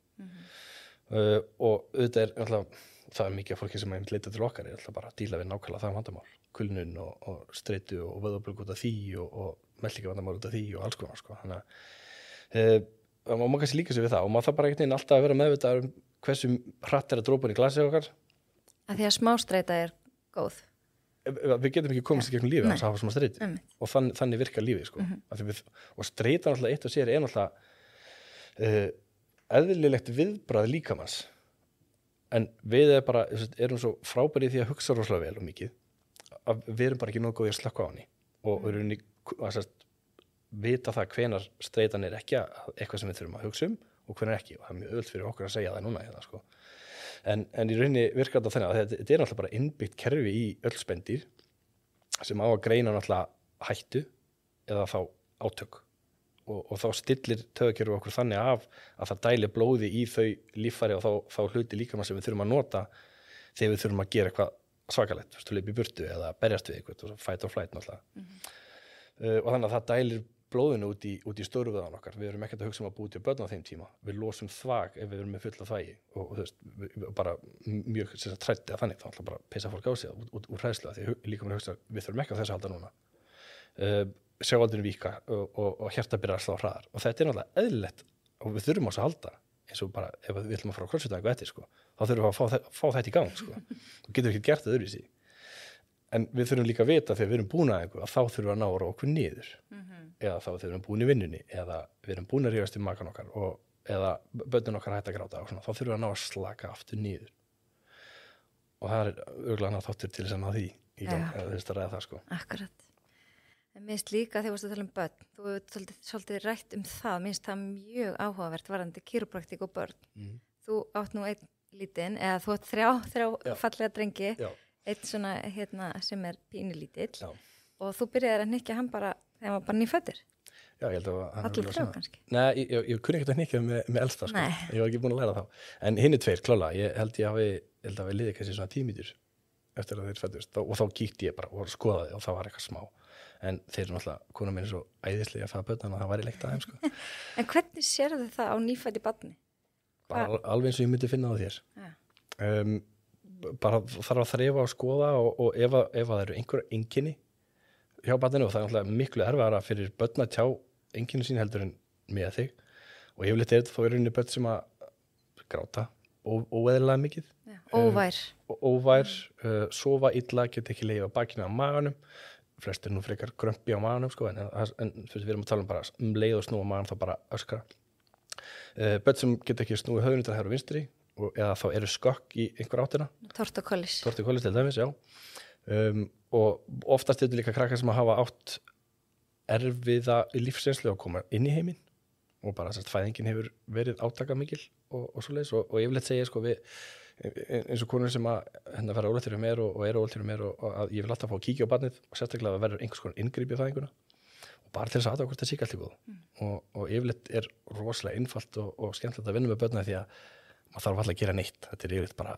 og auðvitað það mikið af fólki sem að leita til okkar alltaf bara að díla við nákvæmlega það vandamál kulnun og streitu og vöðvabrugg út af því og meltingarvandamál út af því og alls konar sko. Þannig að maður kannski líka sér við það og maður þarf bara einhvern veginn alltaf að vera meðvitað hversu hratt að drópa í glasið okkar að því að smástreita góð við getum ekki komast í gegnum lífið að hafa smá streitu og þannig virkar lífið sko. Og streita náttúrulega eitt og sér náttúrulega eðlilegt viðbragð líkamans en við erum svo frábærið því að hugsa rosalega vel og mikið að við erum bara ekki nógu góðir að slökkva á henni og við erum vita það hvenar streitan ekki eitthvað sem við þurfum að hugsa og hvenar ekki og það mjög öll fyrir okkur að segja það núna hérna, sko. en í rauninni virkar þetta þannig að þetta náttúrulega bara innbyggt kerfi í öll spendýr sem á að greina náttúrulega hættu eða þá átök og þá stillir taugakerfi okkur þannig af að það dæli blóði í þau líffæri og þá hluti líkamann sem við þurfum að nota þegar við þurfum að gera eitthvað svakalegt, hlaupa í burtu eða berjast við eitthvað, fight or flight náttúrulega og þannig að það dælir blóðinu út í stóruvöðan okkar. Við erum ekkert að hugsa að búa til börn á þeim tíma. Við losum þvag ef við erum með fulla þvægi og þú veist, við bara mjög trætt eða þannig, þá ætla bara að pissa fólk á sig úr hræðslu því líka mér að hugsa við þurfum ekki á þessu að halda núna. Sjáaldurinn víka og hjarta byrjar að slá hraðar og þetta náttúrulega eðlilegt og við þurfum á þessu að halda eins og bara ef við ætlum að fara á crossfit eitthvað eftir sko, þá þurfum við að fá þetta í gang sko. Þú getur ekki gert það öðruvísi. En við þurfum líka að vita þegar við erum búin að einhver að þá þurfum við að ná að róa okkur niður eða þá þegar við erum búin í vinnunni eða við erum búin að rífast í makan okkar eða börnin okkar hætta að gráta og svona, þá þurfum við að ná að slaka aftur niður og það örugglega annað þáttur til þess að ná því í gang eða þú veist að ræða það sko. Akkurat. En minnst líka þegar þú varst að tala börn, þú hefur svolítið rætt það, minnst það mjög áhugavert varðandi kírópraktík og börn. Þú átt nú einn lítinn eða þú átt þrjá fallega drengi. Já. Eitt svona sem pínulítill og þú byrjaðir að hnykkja hann bara þegar hann var bara nýfæddur. Já, ég held að Allir þrjá kannski? Nei, ég kunni ekkert að hnykkja með elsta, sko. Nei. Ég var ekki búin að læra þá. En hinni tveir, klálega, ég held að við liðið kannski svona 10 mínútur eftir að þeir fæddust. Og þá kíkti ég bara og skoðaði og það var eitthvað smá. En þeir eru náttúrulega, kona mín er svo æðislega að fæða börn, þannig að það væri leikt að þeim, sko. En hvernig sérðu það á nýfæddu barni? Bara alveg eins og ég myndi finna á þér. Ja. Bara þarf að þreifa og skoða og ef það eru einhver einkenni hjá barninu, og það er náttúrulega miklu erfiðara fyrir börn að tjá einkenni sín heldur en með þig, og yfirleitt er þetta þá í rauninni börn sem að gráta óeðlilega mikið. Ja. Óvær. Sofa illa, geta ekki legið á bakinu á maganum, flestir nú frekar grömpi á maganum, sko, en við erum að tala bara leið og snúa magan þá bara öskra. Börn sem geta ekki snúið höfðinu til hægri og vinstri, eða þá eru skökk í einhver áttina. Tortikollis til dæmis, já. Og oftast er þetta líka krakkar sem að hafa átt erfiða lífsreynslu að koma inn í heiminn og bara þess að fæðingin hefur verið átakamikil og svoleiðis, og ég vil eitthvað segja, sko, eins og konur sem að fara óléttar hjá mér og eru óléttar hjá mér, og að ég vil alltaf fá að kíkja á barnið og sérstaklega að verður einhvers konar inngrip í fæðinguna og bara til þess að hvort það sé allt í góð. Og yfirleitt er rosalega einfalt og skemmtilegt að vinna með börna, því að maður þarf alltaf að gera neitt. Þetta er yfirleitt bara,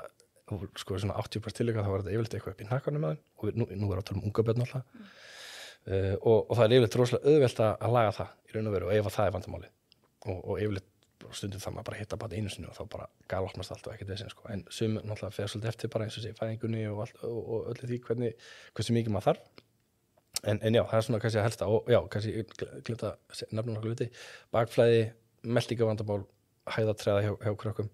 sko, svona 80% tilvika þá var þetta yfirleitt eitthvað upp í hnakkanum með þeim, og nú er að tala unga börn alltaf. Og það er yfirleitt rosalega auðvelt að laga það í raun og veru, og ef það er vandamáli. Og yfirleitt stundum það maður bara hitta bara einu sinni og þá bara galopnast allt og ekkert vesinn, sko. En sum náttúrulega fer svolítið eftir bara eins og sé fæðingunni og öllu því hversu mikið maður þarf. En já, það er svona kannski að helsta, og já, kannski glemt að nefna nokkuð hluti, bakflæði, meltingavandamál, hæðatræða hjá krökkum.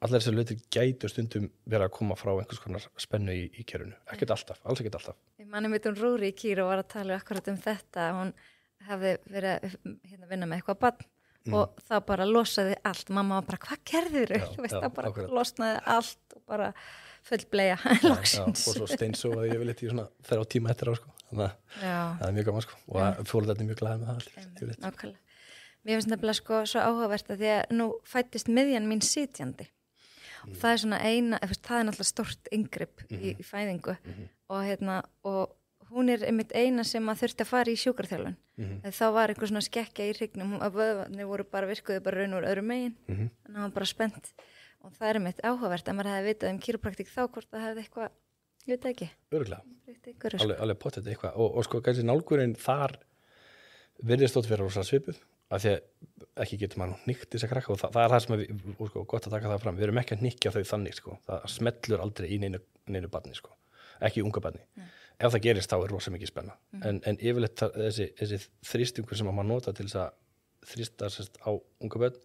Allir þessar hlutir gætu stundum verið að koma frá einhvers konar spennu í kerfinu. Ekkert alltaf, alls ekkert alltaf. Ég manni mitt Rúri í Kýr og var að tala akkurat þetta. Hún hefði verið að vinna með eitthvað barn og það bara losaði allt. Mamma var bara, hvað gerðirðu? Það bara akkurat. Losnaði allt og bara full bleia loksins. Og svo steinsófaði ég vel eitt í svona 3 tíma eftir á, sko. Þannig að það er mjög gaman, sko. Og fólkið er mjög glaðið með það. Nákvæmlega. Mér finnst nefnilega, sko, svo áhugavert að því að nú fæddist miðjan mín sitjandi. Og það er svona það er náttúrulega stórt inngrip í fæðingu og hún er einmitt eina sem að þurfti að fara í sjúkraþjálfun. Þá var einhver svona skekkja í hryggnum og vöðvarnir voru bara virkuðu bara raun úr öðrum megin, en það var bara spennt. Og það er einmitt áhugavert að maður hefði vitað kírópraktík þá hvort það hefði eitthvað, ég veit ekki. Örugglega. Alveg pottet eitthvað. Og sko, kannski nálgurinn þar virðist þótt vera rosa svipuð, af því að ekki getur maður hnykt þess að krakka, og það er það sem við, sko, gott að taka það fram. Við erum ekki að hnykkja þau þannig, sko. Það smellur aldrei í neinu barni, sko. Ekki í unga barni. Ef það gerist þá er rosa mikið spenna. En yfirleitt þessi þrýstingur sem maður nota til þess að þrýsta á unga börn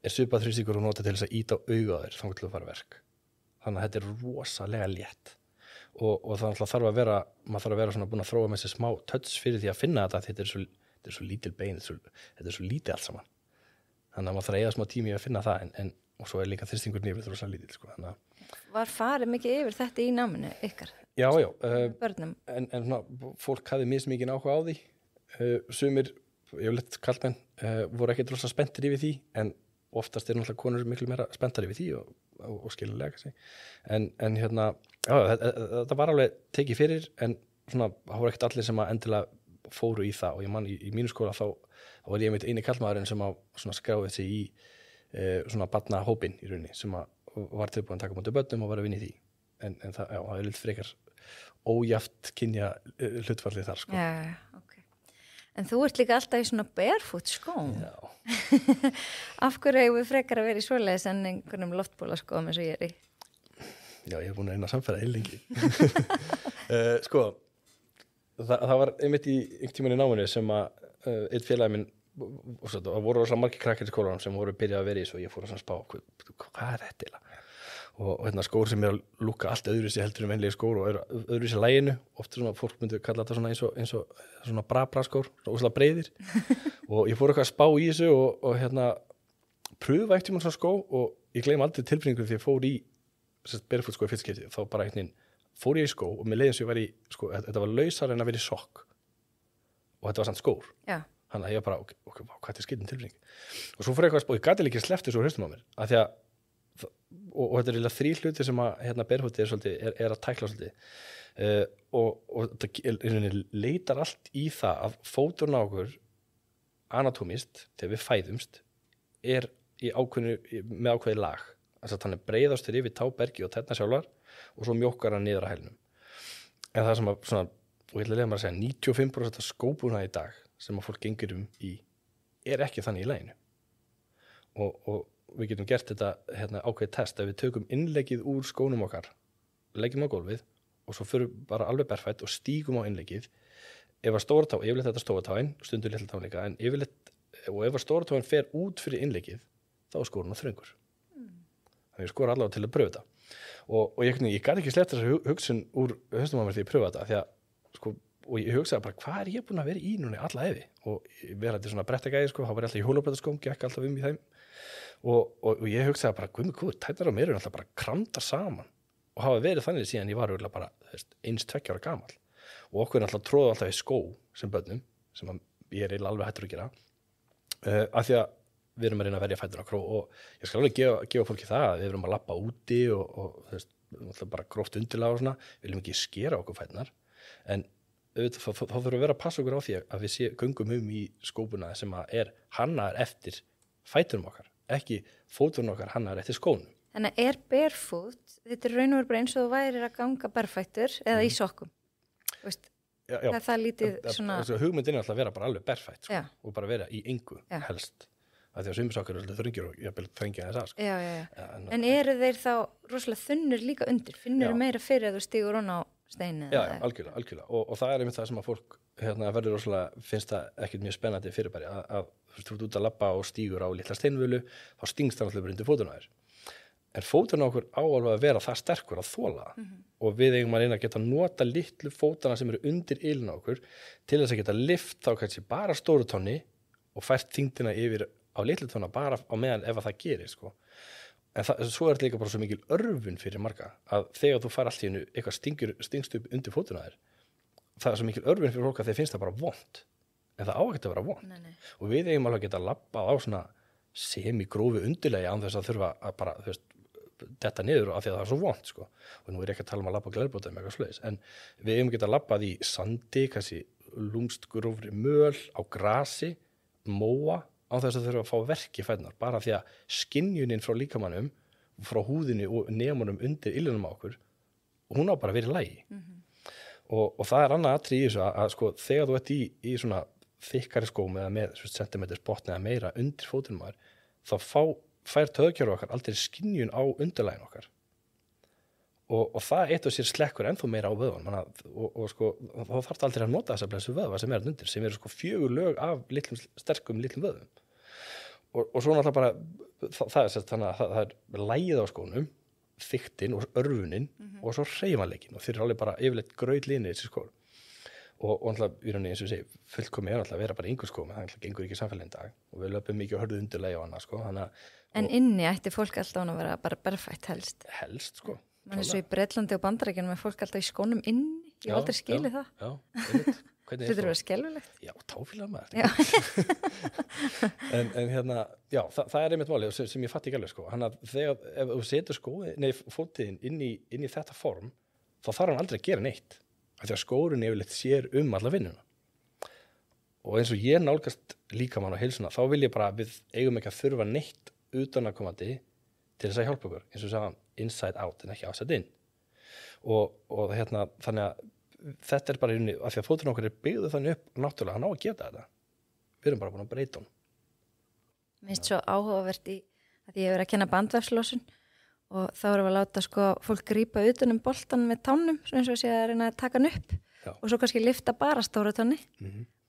er svipað þrýstingur og nota til þess að íta á auga þeir þangað til að fara verk. Þannig að þetta er rosalega létt. Og það þarf að vera, maður þarf að vera svona búin að þróa með þessi smá touch fyrir því að finna þetta er svo lítil bein, þetta er svo lítið allt saman. Þannig að maður þarf að eiga smá tími að finna það, og svo er líka þrýstingur nýfrið rosa lítil, sko. Var farið mikið yfir þetta í náminu ykkar? Já. Börnum? En svona, fólk hafði mismikinn áhuga á því. Sumir, yfirleitt karlmenn, voru ekkert rosa spenntir yfir því, en oftast er náttúrulega konur miklu meira spenntar yfir því og skiljanlega kannski. En þetta var alveg tekið fyrir, en svona, það voru ekkert allir sem að endilega fóru í það, og ég man í mínu skóla þá var ég einmitt eini karlmaðurinn sem að svona skráði sig í svona barnahópinn í rauninni, sem að var tilbúin að taka mútið börnum og var að vinna í því. En það er litt frekar ójafnt kynja hlutfallið þar, sko. Já, ok. En þú ert líka alltaf í svona barefoot skóm. Já. Af hverju eigum við frekar að vera í svoleiðis en einhvernum loftbólaskóm eins og ég er í? Já, ég hef búin að reyna að samfæra heilengi. Sko, það var einmitt í einhvern tímann í náminu sem að einn félagi minn, og það voru rosa margir krakkir í skólanum sem voru byrjað að vera í, svo ég fór að spá, hvað er þetta eiginlega? Og skór sem er að lúka allt öðruvísi heldur venlegi skór og öðruvísi læginu, oft svona fólk myndi kalla þetta svona eins og svona bra skór, svona óslega breiðir. Og ég fór eitthvað að spá í þessu og pröfa einhvern tímann svona skó, og ég gleym aldrei tilfinningu því ég fór í barefoot skó í fyrsta skipti. Þá bara fór ég í skó og mér leiði eins og ég var í, sko, þetta var lausara en að vera í sokk, og þetta var samt skór. Já. Þannig að ég bara, hvað er skilin tilfinning? Og svo fór ég eitthvað að spá, ég gæti líka sleppt þessu hraustum á mér, af því að og þetta er eiginlega 3 hluti sem að barefoot er að tækla svolítið, og þetta leitar allt í það að fóturinn á okkur anatómist, þegar við fæðumst, er með ákveði lag. Þess að hann breiðast yfir tábergi og tærnar sjálfar og svo mjókkar hann niður á hælnum. En það sem að, svona, og ég ætla að leiða maður að segja, 95% af skóbúna í dag sem að fólk gengur í er ekki þannig í laginu. Og við getum gert þetta ákveðið test að við tökum innleggið úr skónum okkar, leggjum á gólfið og svo fyrir bara alveg berfætt og stígum á innleggið. Ef að stóra tá, yfirleitt þetta stóra táin, stundur litla táin líka, en yfirleitt, og ef að stóra táin fer út fyrir innleggið, þá er skórun á þröngur. Þannig ég skora allavega til að pröfa þetta. Og ég gat ekki sleppt þessa hugsun úr haustum á mér því ég pröfa þetta, því að, sko, og ég hugsaði bara, hvað er ég búin að vera í núna alla efi? Og vera þetta svona brettegæði, sko, þá var ég alltaf í hólabrættaskóm, gekk alltaf í þeim. Og ég hugsaði bara, guð mig hvað, tærnar á mér eru alltaf bara kramdar saman og hafa verið þannig síðan ég var örugglega bara 1-2 ára gamall. Og okkur er alltaf tróða alltaf í skó sem börnum, sem ég er alveg hættur að gera, af því að við erum að reyna að verja fætur á kró og ég skal alveg gefa fólki það að við erum að labba úti og bara gróft undirlag og svona, við viljum ekki skera okkur fæturnar, en þá þurfum við að vera að passa okkur á því að við göngum í skópuna sem að er hannaðar eftir fæturum okkar, ekki fóturinn okkar hannaðar eftir skónum. Þannig að barefoot, þetta er raun og veru bara eins og þú værir að ganga barfættur eða í sokkum. Veist, það er það lítið svona... Hugmyndin er alltaf að vera bara alveg berfætt, sko, og bara vera í engu helst. Því að sumisokkar eru alltaf þröngir og ég vil þrengja þess að, sko. Já. En eru þeir þá rosalega þunnur líka undir? Finnur meira fyrir að þú stígur á steinu? Já, algjörlega. Og það er einmitt það sem að fólk verður rosalega, finnst það ekkert mjög spennandi fyrirbæri að þú ert út að labba og stígur á litla steinvölu, þá stingst það alltaf undir fótuna þér. En fóturna okkur á alveg að vera það sterkur að þola og við eigum að reyna að geta nota litlu fótana sem eru undir ylina okkur til þess að geta lyft þá kannski bara stóru tonni og fært þyngdina yfir á litlu tonna bara á meðan ef að það gerir, sko. En svo er þetta líka bara svo mikil örvun fyrir marga að þegar þú fær allt í hennu eitthvað stingst upp undir fótuna þér, það er svo mikil örvun fyrir fólk að þeir finnst það bara vont, en það á ekkert að vera vont. Nei. Og við eigum alveg að geta labbað á svona semigrófu undirlegi án þess að þurfa að bara, detta niður af því að það er svo vont, sko. Og nú er ég ekki að tala um að labba á glerbóta með eitthvað svoleiðis, en við eigum geta labbað í sandi, kannski lúmst grófri möl, á grasi, móa, á þess að þurfa að fá verk í fæturnar, bara því að skynjunin frá líkamannum, frá húðinni og nemunum undir illunum á okkur, hún á bara að vera í lagi. Og það er annað atriði í þessu að sko, þegar þú ert í svona þykkari skóm eða með sentimeters botni eða meira undir fótunum á þér, þá fær taugakerfið okkar aldrei skynjun á undirlægin okkar og það eitt og sér slekkur ennþá meira á vöðvan og sko, þá þarf það aldrei að nota þessa blessu vöðva sem er undir, sem eru sko 4 lög af sterkum litlum vöðvum og svo náttúrulega bara það er sérst þannig að það er lægið á skónum, þyktin og örfunin og svo hreyfanleikin og þeir eru alveg bara yfirleitt grautlinir þessi skór og náttúrulega í rauninni eins og ég segi fullkomið er náttúrulega að vera bara yngur skóm en það gengur ekki samfélagin dag og við löpum mikið og hörðu undirlega á annað, sko, En inni ætti fólk alltaf að vera bara berfætt helst, sko. Man er svo í Bretlandi og Bandaríkjunum með fólk alltaf í skónum inni, ég hef aldrei skilið það. Já, þetta er verið skelfilegt. Já, táfélag maður. en það er einmitt málið sem ég fatt ekki alveg, sko. Hann að þegar ef þú setur fótinn inn í þetta form, þá þarf hann aldrei að gera neitt. Af því að skórinn yfirleitt sér alla vinnuna. Og eins og ég nálgast líkamann og heilsuna, þá vil ég bara við eigum ekki að þurfa neitt utanaðkomandi til þess að hjálpa okkur, eins og sagðan inside out en ekki outside in og þannig að þetta er bara af því að fóturinn okkar er byggðu þannig upp náttúrulega, hann á að geta þetta við erum bara búin að breyta hann. Mér finnst svo áhugavert í að ég hefur verið að kenna bandvefslósun og þá erum við að láta sko fólk grípa utan boltan með tánum, eins og sé að reyna að taka hann upp og svo kannski lyfta bara stóra tánni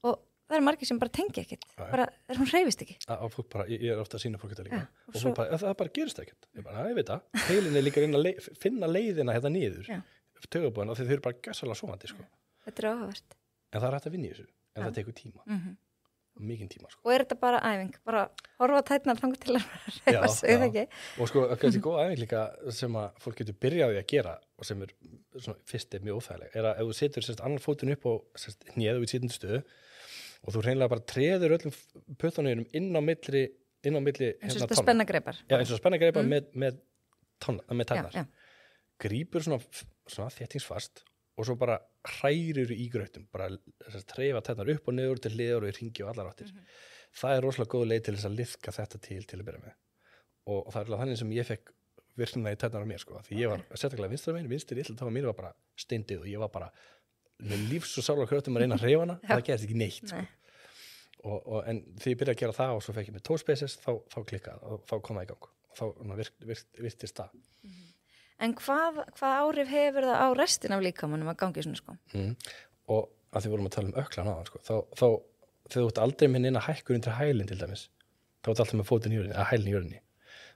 og það eru margir sem bara tengi ekkert, bara hún hreyfist ekki. Ég er ofta að sýna fólk þetta líka. Og fólk bara, það bara gerist ekkert. Ég veit það. Heilin er líka að finna leiðina hérna niður. Taugabúðina, þegar þau eru bara gæsalega sofandi, sko. Þetta er áhugavert. En það er hægt að vinna í þessu. En það tekur tíma. Mikinn tíma, sko. Og er þetta bara æfing? Bara horfa á tærnar þangað til að hreyfa sig, eða ekki? Og sko, kannski góð æfing líka sem að fólk getur byrjaði að gera og sem fyrst mjög óþægileg, er að ef þú setur annan fótinn upp á hnéð og í sitjandi stöðu og þú hreinlega bara treður öllum puttunum inn á milli eins og spennagreipar. Já, eins og spennagreipar með tærnar. Grípur svona þéttingsfast og svo bara hrærir í grautum, bara treyfa tærnar upp og niður til hliðar og í hringi og allar áttir. það er rosalega góð leið til þess að liðka þetta til að byrja með og það er alveg þannig sem ég fekk virknina í tætnar á mér sko, því ég var sérstaklega vinstra megin, vinstri illa mér var bara steindið og ég var bara með lífs og sálar kröftum að reyna að hreyfa hana það gerðist ekki neitt sko. En þegar ég byrjaði að gera það og svo fekk ég með toe spaces þá klikkaði og þá kom það í gang og þá virtist það. En hvað áhrif hefur það á restin af líkamanum að gangi svona sko? Og að því vorum að tala um öklan á sko, þá þegar þú ert aldrei með neina hækkur undir hælinn til dæmis, þá ert alltaf með fótinn í jörðinni, eða hælinn í jörðinni.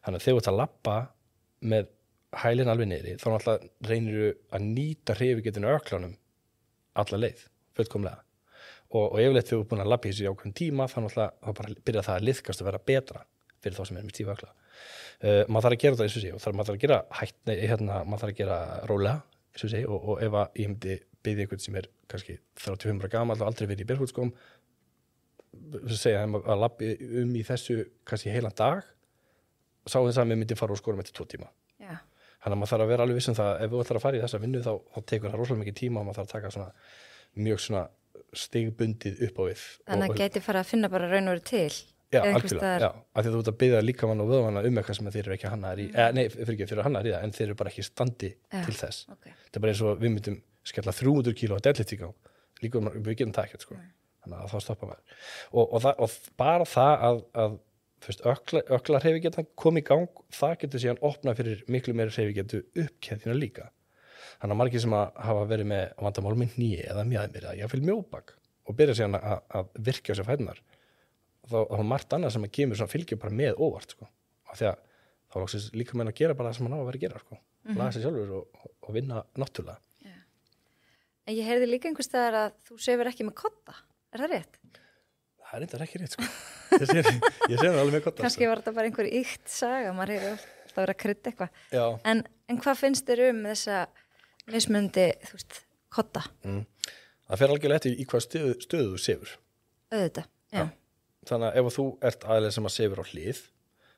Þannig að þegar þú ert að labba með hælinn alveg niðri, þá náttúrulega reynir þú að nýta hreyfigetinu öklanum alla leið, fullkomlega. Og yfirleitt þegar þú ert búin að labba í þessu í ákveðin tíma, þá náttúrulega bara byrja það að liðkast að vera betra fyrir þá sem er með stífa ökla. Maður þarf að gera það eins og sé, og maður þarf að gera rólega, eins og sé, og ef að ég myndi biðja einhvern sem er kannski 35 ára gamall og aldrei verið í berfútskóm, segja þeim að labbi í þessu kannski heilan dag, sá þess að við myndi fara úr skórum eftir 2 tíma. Já. Þannig að maður þarf að vera alveg viss það, ef þú ætlar að fara í þessa vinnu þá tekur það rosalega mikið tíma og maður þarf að taka mjög stigbundið upp á við. Þannig að geti fara að finna bara raun og veru til. Já, algjörlega, já, af því þú ert að biðja líkamann og vöðvanna eitthvað sem þeir eru ekki hannaðir í, fyrir hannaðir í það, en þeir eru bara ekki standi til þess. Okay. Það er bara eins og við myndum skella 300 kíló á deadlift í gang, líka við getum það ekkert, sko. Þannig að þá stoppa maður. Og bara það að ökla hreyfigetan kom í gang, það getur síðan opnað fyrir miklu meiri hreyfigetu uppkeðjuna líka. Þannig að margir sem hafa verið með vandamál með hné eða mjaðmir eða jafnvel mjóbak og byrja síðan að virkja á sér fæturnar. Þá er margt annað sem að kemur svona fylgjum bara með óvart sko. Af því að þá lóksins líka menn að gera bara það sem hann á að vera að gera sko. Laga sig sjálfur og vinna náttúrulega. Yeah. En ég heyrði líka einhvers staðar að þú sefur ekki með kodda. Er það rétt? Það er reyndar ekki rétt sko. Ég sef alveg með kodda. Kannski var þetta bara einhver ýkt saga, maður hefur alltaf verið að krydda eitthvað. Já. En hvað finnst þér þessa mismundi, kodda? Það fer algjörlega eftir í hvað stöðu þú sefur. Auðvitað, já. Þannig að ef þú ert aðeins sem að sefur á hlið,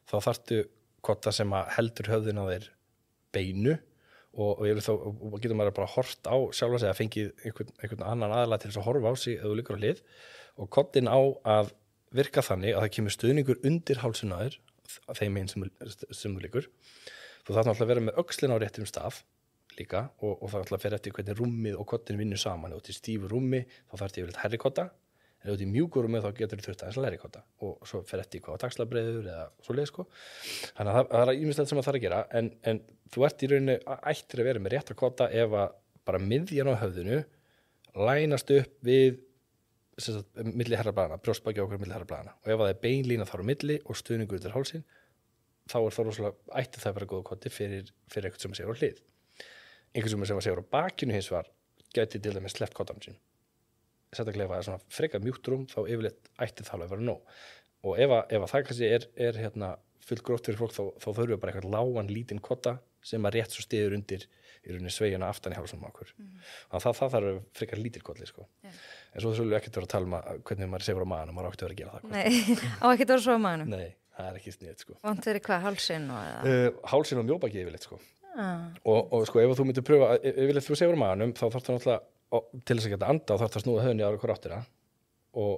þá þarftu kodda sem að heldur höfðin á þeir beinu og getur maður bara hort á sjálfa sig að fengið einhvern annan aðalega til þess að horfa á sig ef þú liggur á hlið og koddin á að virka þannig að það kemur stuðningur undir hálsinn á þér, þeim einn sem þú liggur. Þú þarf náttúrulega að vera með öxlin á réttum stað líka og það náttúrulega fer eftir hvernig rúmið og koddin vinnur saman. Ef þú ert í stífu rúmi þá þarf þetta yfirleitt hærri kodda. En ef þú ert í mjúku rúmi þá getur þú þurft aðeins að læri kodda og svo fer eftir hvað taxlabreiður eða svoleiðis sko. Þannig að það er ýmislegt sem það þarf að gera en þú ert í rauninni ættir að vera með rétta kodda ef að bara miðjan á höfðinu lænast upp við milli herrablaðana, brjóstbaki okkur milli herrablaðana og ef það er beinlína þar á milli og stuðningur undir hálsinn þá er það rosalega ætti það að vera góð koddi fyrir eitthvað sem að segja á hlið. Einhvern sem að segja á bakinu hins var gæti til dæmis sleppt koddanum sín. Sérstaklega ef það er svona frekar mjúkt rúm þá yfirleitt ætti það alveg að vera nóg og ef það kannski er fullt gróft fyrir fólk þá þurfum við bara eitthvað lágan lítinn kodda sem að rétt svo stiður undir í rauninni sveigina aftan í hálsunum okkur þannig að það þarf frekar lítill koddi sko. En svo þurfum við ekkert að vera að tala um hvernig maður sefur á maganum, maður á ekkert að vera að gera það. Nei, á ekkert að vera svo á maganum? Nei, það er ekki sniðt sko. Vant verið hvað, hálsinn hálsinn og mjóbaki yfirleitt sko. Og sko ef þú myndir pröfa yfirleitt þú sefur á maganum þá þarf það náttúrulega til þess að geta anda og þarf það að snúa höfðinni ára hver áttina og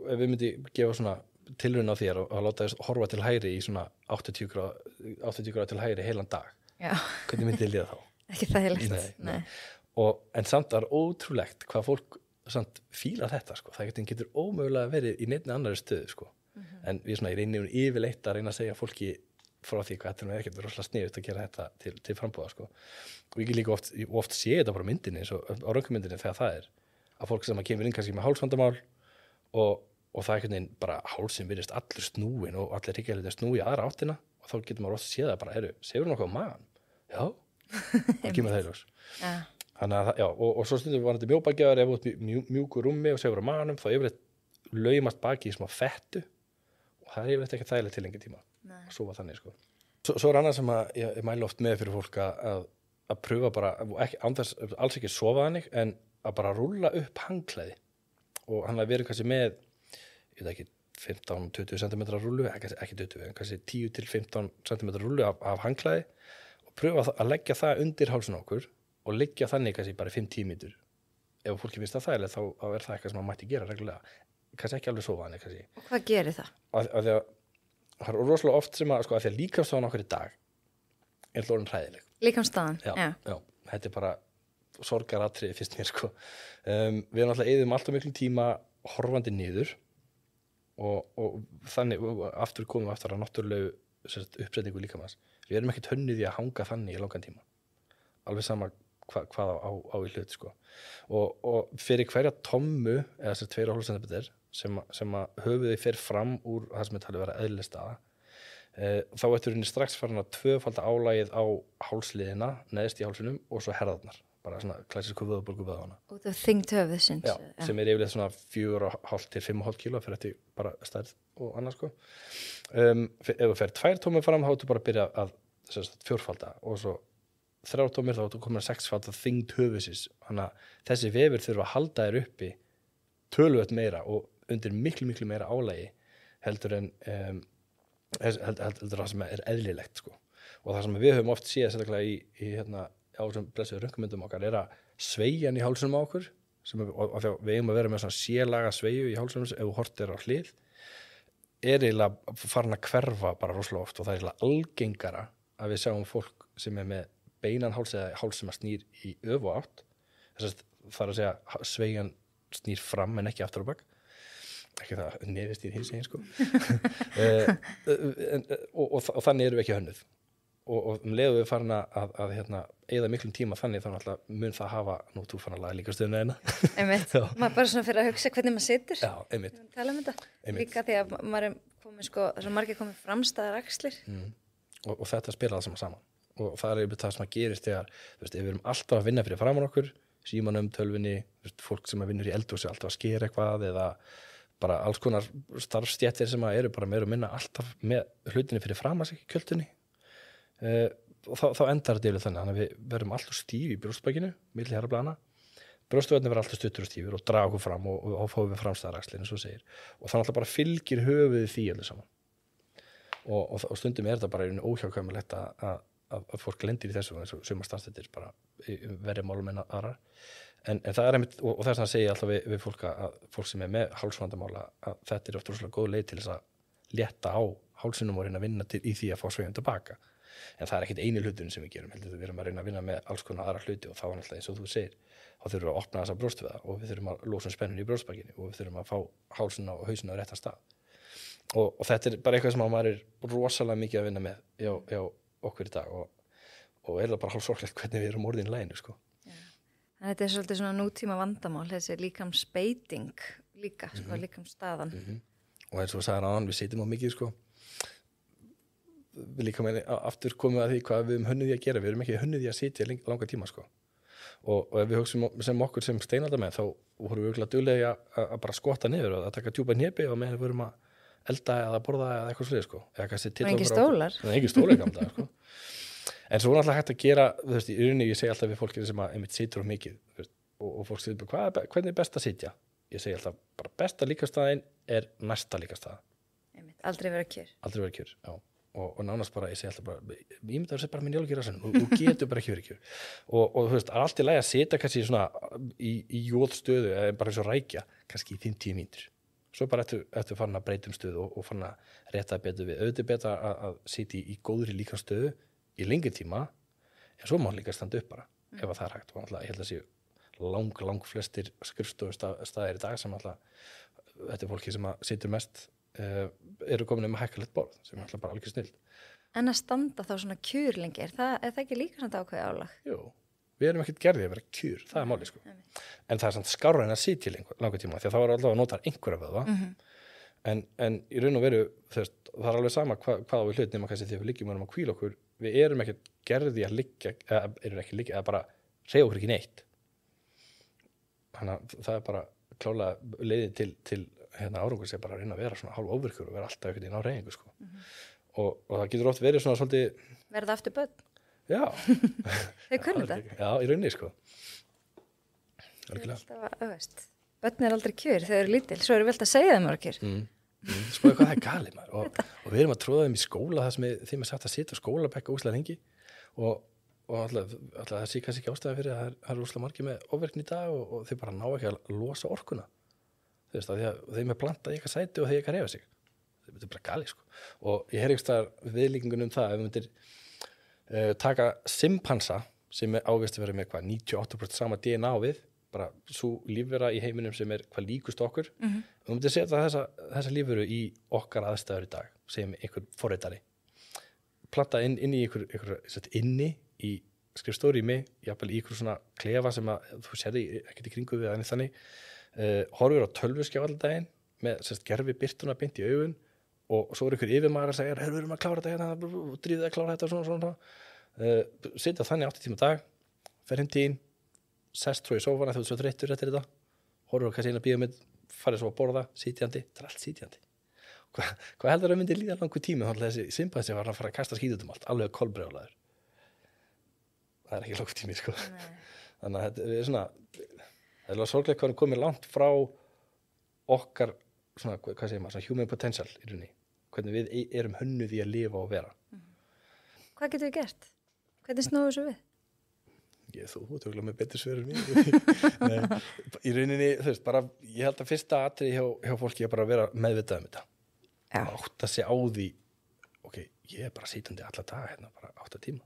ef við myndi gefa svona tilraun á þér og láta þess horfa til hægri í svona 80 gráð til hægri heilan dag. Já. Hvernig myndi þið líða þá? Ekki þægilegt. Nei. En samt er ótrúlegt hvað fólk samt fílar þetta sko. Það getur ómögulega verið í neinni annari stöðu sko. En við svona í reyninum yfirleitt að reyna að segja fólki frá því hvað þetta er ekkert rosalega sniðugt að gera þetta til frambúða sko. Og ég líka oft sé þetta bara myndinni eins og á röntgenmyndinni þegar það er að fólk sem kemur inn kannski með hálsvandamál og það er einhvern veginn bara hálsinn virðist allur snúin og allir hryggjarliðin snúi í aðra áttina og þá getur maður oft að sé það bara, sefur nokkuð á magan? Já, það kemur það í ljós. Þannig að, já, og svo stundum var þetta mjóbakjaður ef þú ert mjúkur rúmi og sefur á maganum þá yfirleitt laumast baki í smá fettu og það er yfirleitt ekki þægilegt til lengi tíma. Svo var þannig sko. Svo er annað sem að ég mæli oft með fyrir fólk að pröfa bara, alls ekki sofa þannig en að bara rúlla upp hangklæði og hann verið kannski með ég veit ekki 15-20 cm rúllu, ekki 20 en kannski 10-15 cm rúllu af hangklæði og pröfa að leggja það undir hálsun okkur og liggja þannig kannski bara 5-10 mínútur. Ef fólki finnst það þægilegt þá er það eitthvað sem maður mætti gera reglulega kannski ekki alveg sofa hann kannski. Og hvað gerir það? Af því að það er rosalega oft sem að, sko, að því að líkamsstaðan okkur í dag er orðin hræðileg. Líkamsstaðan? Já, þetta er bara sorgaratriði fyrst mér, sko. Við erum alltaf eyðum alltaf miklu tíma horfandi niður og þannig, aftur komum við aftur að náttúrulegu uppsetningu líkamans. Við erum ekkert hönnuð í að hanga þannig í langan tíma. Alveg sama hvað á í hlut, sko. Og fyrir hverja tommu, eða þessar 2,5 cm sem að höfuðið fer fram úr það sem er talið að vera eðlileg staða, þá ertu henni strax farin að tvöfalda álagið á hálsliðina, neðst í hálsinum og svo herðarnar. Bara svona klassísku vöðubólgu vöðvana. Út af þyngd höfuðsins. Já, sem er yfirleitt svona 4,5 til 5,5 kíló fyrir eftir bara stærð og annað, sko. Ef þú fer 2 tómur fram, þá ertu bara að byrja að fjórfalda og svo 3 tómur þá ertu komin að 6-falda þyngd höfuðsins. Þannig að þessi vefur þurfa að halda þér uppi töluvert meira og undir miklu meira álagi heldur en heldur það sem er eðlilegt, sko. Og það sem við höfum oft séð sérstaklega í hérna á þessum blessuðu röntgenmyndum okkar er að sveigjan í hálsunum á okkur og þegar við eigum að vera með svona sélaga sveigju í hálsunum ef þú hortir á hlið er eiginlega farin að hverfa bara rosalega oft og það er eiginlega algengara að við sjáum fólk sem er með beinan háls eða háls sem að snýr í öfu átt þess að það er að segja sveigjan snýr fram en ekki aftur á bak ekki það nefist í hins eginn, sko og þannig erum við ekki hönnuð og leiðum við farin að hérna, eyða miklum tíma þannig þannig að mun það hafa nú þú fann að laga líka stöðuna eina einmitt, maður bara svona fyrir að hugsa hvernig maður situr einmitt tala um þetta líka því að maður er komið sko þess að margir komið framstæðar axlir og þetta spila það saman og það er það sem að gerist þegar þú veist, ef við erum alltaf að vinna fyrir framan okkur símanum, tölvunni, fólk sem að vinnur í eldhúsi alltaf að skera eitthvað eða bara alls konar starfstjettir sem að eru bara meira og minna alltaf með hlutinni fyrir framan sig í kjöldunni og þá endar þetta yfir þannig að við verðum alltaf stíf í brjóstbakinu milli herrablana, brjóstvöðnir verður alltaf stuttur og stífur og draga okkur fram og fáum við framstæðaraxlinn eins og segir og þannig alltaf bara fylgir höfuðið því allir saman og stundum er þetta bara óhjákvæmilegt að fólk lendir í þessu eins og sumar starfstettir bara verið málum en aðrar en það er einmitt og þess að segja alltaf við fólk að fólk sem er með hálsvandamála að þetta er oft rosalega góð leið til þess að létta á hálsinum og reyna að vinna í því að fá sveigjan tilbaka en það er ekkert eini hluturinn sem við gerum heldur við erum að reyna að vinna með alls konar aðra hluti og þá er alltaf eins og þú segir þá þurfum við að opna þessa brjóstvöða og við þurfum að losa spennun í brjóstbakinu og við þurfum að fá hálsina og hausina á rétta stað og þetta er bara eitthvað sem maður er rosalega mikið að vinna með hjá okkur í dag og er það bara hálfsorglegt hvernig við erum orðin í laginu, sko. Þetta er svolítið svona nútíma vandamál þessi líkamsbeiting líka, sko, líkamsstaðan og eins og við sagðum áðan, við sitjum á mikið, sko við líka með aftur komum að því hvað við erum hönnuð í að gera við erum ekki hönnuð í að sitja langa tíma, sko og ef við hugsum sem okkur sem steinaldamenn þá vorum við örugglega duglegir að bara skotta niður og að taka djúpa hnepi og meðan við vorum að elda eða borða eða eitthvað svoleiðis, sko eða kannski til engin stólar engin stólar gamla, sko en svo er alltaf hægt að gera þú veist, í rauninni ég segi alltaf við fólkið sem að einmitt situr á mikið veist, og fólk segir bara hvernig er best að sitja ég segi alltaf bara besta líkastaðin er næsta líkastaða aldrei vera kjör já og nánast bara, ég segi alltaf bara ég myndi að það sé bara minn jálfur og þú getur bara ekki verið kjör og þú veist, allt í lagi að setja kannski svona í jóðstöðu eða bara eins og rækja, kannski í 5-10 mínútur svo bara eftir farin að breytum stöðu og farin að rétta betur við auðvitað betur að sitja í góðri líkamsstöðu í lengri tíma en svo má líka standa upp bara ef það er hægt og alltaf, ég held að séu lang flestir skrifstofustaðir í dag sem alltaf þetta er fólki sem að situr mest eru komin með hækkalegt borð sem er alltaf bara alveg snill En að standa þá svona kjur lengi er það ekki líka svona ákveði álag? Jú, við erum ekkert gerðið að vera kjur það er málið, sko en það er samt skárra en að sitja langa tíma því að þá er alltaf að nota einhverja vöðva en í raun og veru það er alveg sama hvað á við hlut nema kannski þegar við liggjum og hvíla okkur við erum ekkert gerðið að liggja eða bara hreyfa okkur ekki neitt þannig að það er bara klálega leiðið til árangur sem bara að reyna að vera svona hálf óvirkur og vera alltaf einhvern veginn á hreyfingu, sko og það getur oft verið svona svolítið verða aftur börn? Já Þau kunnu þetta? Já, í rauninni, sko Börn er aldrei kjör, þau eru lítil svo eru við alltaf að segja þeim að kjör Spóðu hvað það er galið, maður og við erum að tróða þeim í skóla þar sem þeim er sagt að sitja á skólabekka úslega lengi og alltaf það sé kannski ekki ástæða fyrir að það er úslega margir með ofverkni í dag og þeir bara ná ekki að losa orkuna þú veist, af því að þeim er plantað í eitthvað sæti og þeir eitthvað reyfa sig. Þetta er bara gali, sko. Og ég heyrði einhvers staðar viðlíkingun það, ef við myndir taka simpansa sem er ávist að vera með 98% sama DNA við, bara svo lífvera í heiminum sem er hvað líkust okkur, og við myndir setja þessa lífveru í okkar aðstæður í dag, sem einhver forritari. Planta inn í einhver inni í skrifstórými, jafnvel í einhver svona klefa sem að þú sérði ekkert í kringu við aðeins þannig, horfur á tölvuskjá allan daginn með gerfi birtuna beint í augun og svo er einhver yfirmaður að segja, við erum að klára þetta hérna, drífið að klára þetta og svona. Sitja þannig 8 tíma á dag, fer heim til þín, sest svo í sófana þegar þú svo þreyttur eftir þetta, horfur á kannski eina bíómynd, farið svo að borða, sitjandi, þetta er allt sitjandi. Hvað heldur að myndi líða langur tími þá þessi simpansi var að fara að kasta skít út allt, alveg kolbrjálaður. Það er ekki langur tími, sko. Þannig að þetta er svona, það er sorglega hvað komið langt frá okkar, svona, hvað segir maður, svona human potential í rauninni. Hvernig við erum hönnuð í að lifa og vera. Hvað getum við gert? Hvernig snúum við svo við? Þú tökulega með betur svör en mér. Nei, í rauninni, þú veist, bara, ég held að fyrsta atriði hjá fólki er bara að vera meðvitað þetta. Átta sig á því, ok, ég er bara sitjandi alla daga hérna, bara 8 tíma.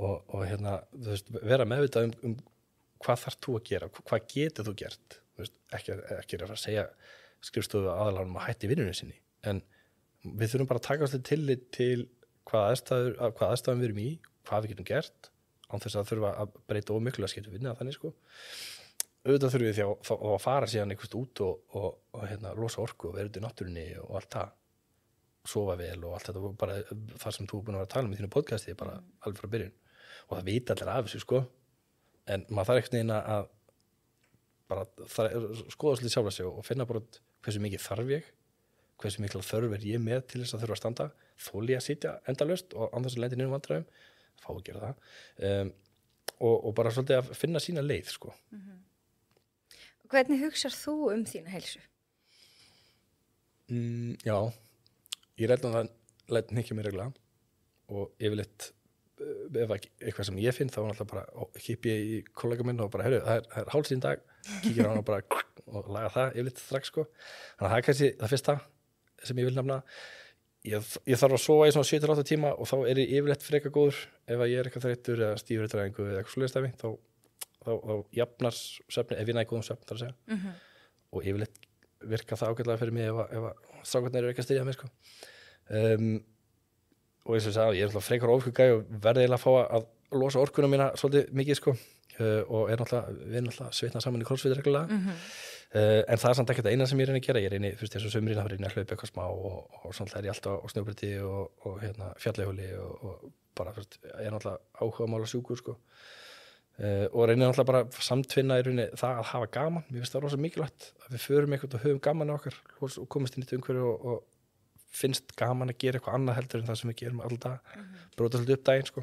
Og hérna, þú veist, vera meðvitað um hvað þarf þú að gera, hvað getur þú gert, þú veist, ekki að segja skrifstofu aðalanum að hætti vinnunni sinni, en við þurfum bara að taka til tillit til hvað aðstæðum við erum í, hvað við getum gert, án þess að þurfa að breyta ómiklu að skilja vinna þannig, sko. Auðvitað þurfum við þá að fara síðan einhvers út og hérna, losa orku og vera út í náttúrunni og allt það, sofa vel og allt þetta, bara það sem þú er búin að vera að tala um í þínu podcasti, bara alveg frá byrjun. Og það vita allir af þessu, sko, en maður þarf ekkert neina að bara skoða svolítið sjálfa sig og finna bara hversu mikið þarf ég, hversu mikil þörf er ég með til þess að þurfa að standa, þoli að sitja endalaust og án þess að lendi niður vandræðum, fá að gera það, og bara svolítið að finna sína leið, sko. Hvernig hugsar þú þína heilsu? Já, ég læt hnykkja mér reglulega og yfirleitt ef eitthvað sem ég finn þá náttúrulega bara kippi ég í kollega minn og bara, heyrðu, það er hálfsíðin dag, kíkir á hann og bara og laga það yfirleitt strax, sko. Þannig að það er kannski það fyrsta sem ég vil nefna. Ég þarf að sofa í svona 7-8 tíma og þá er ég yfirleitt freka góður ef ég er eitthvað þreyttur eða stífur í dræfingu eða eitthvað svoleiðis dæmi, þá jafnar svefni, ef ég næ góðum svefn, þar að segja. Og yfirleitt virka það ágætlega fyrir mig ef strákarnir eru ekki að styðja mig, sko. Og eins og ég sagði, ég er alltaf frekar ofkugæ og verði eiginlega að fá að losa orkuna mína svolítið mikið, sko, og við erum alltaf svitnað saman í CrossFit reglulega. En það er samt ekkert eina sem ég reyni að gera. Ég reyni, fyrst eins og sumrin, þá reyni að hlaupa eitthvað smá og svona er ég alltaf á snjóbretti og hérna fjallahjóli og bara, fyrst, ég er alltaf áhugamála sjúkur, sko. Og reyni alltaf bara samtvinna í rauninni það að hafa gaman. Mér finnst það rosa mikilvægt að við förum eitthvað og höfum gaman á okkar og komast inn í umhverfi og finnst gaman að gera eitthvað annað heldur en það sem við gerum alltaf, bróta svolítið upp daginn, sko.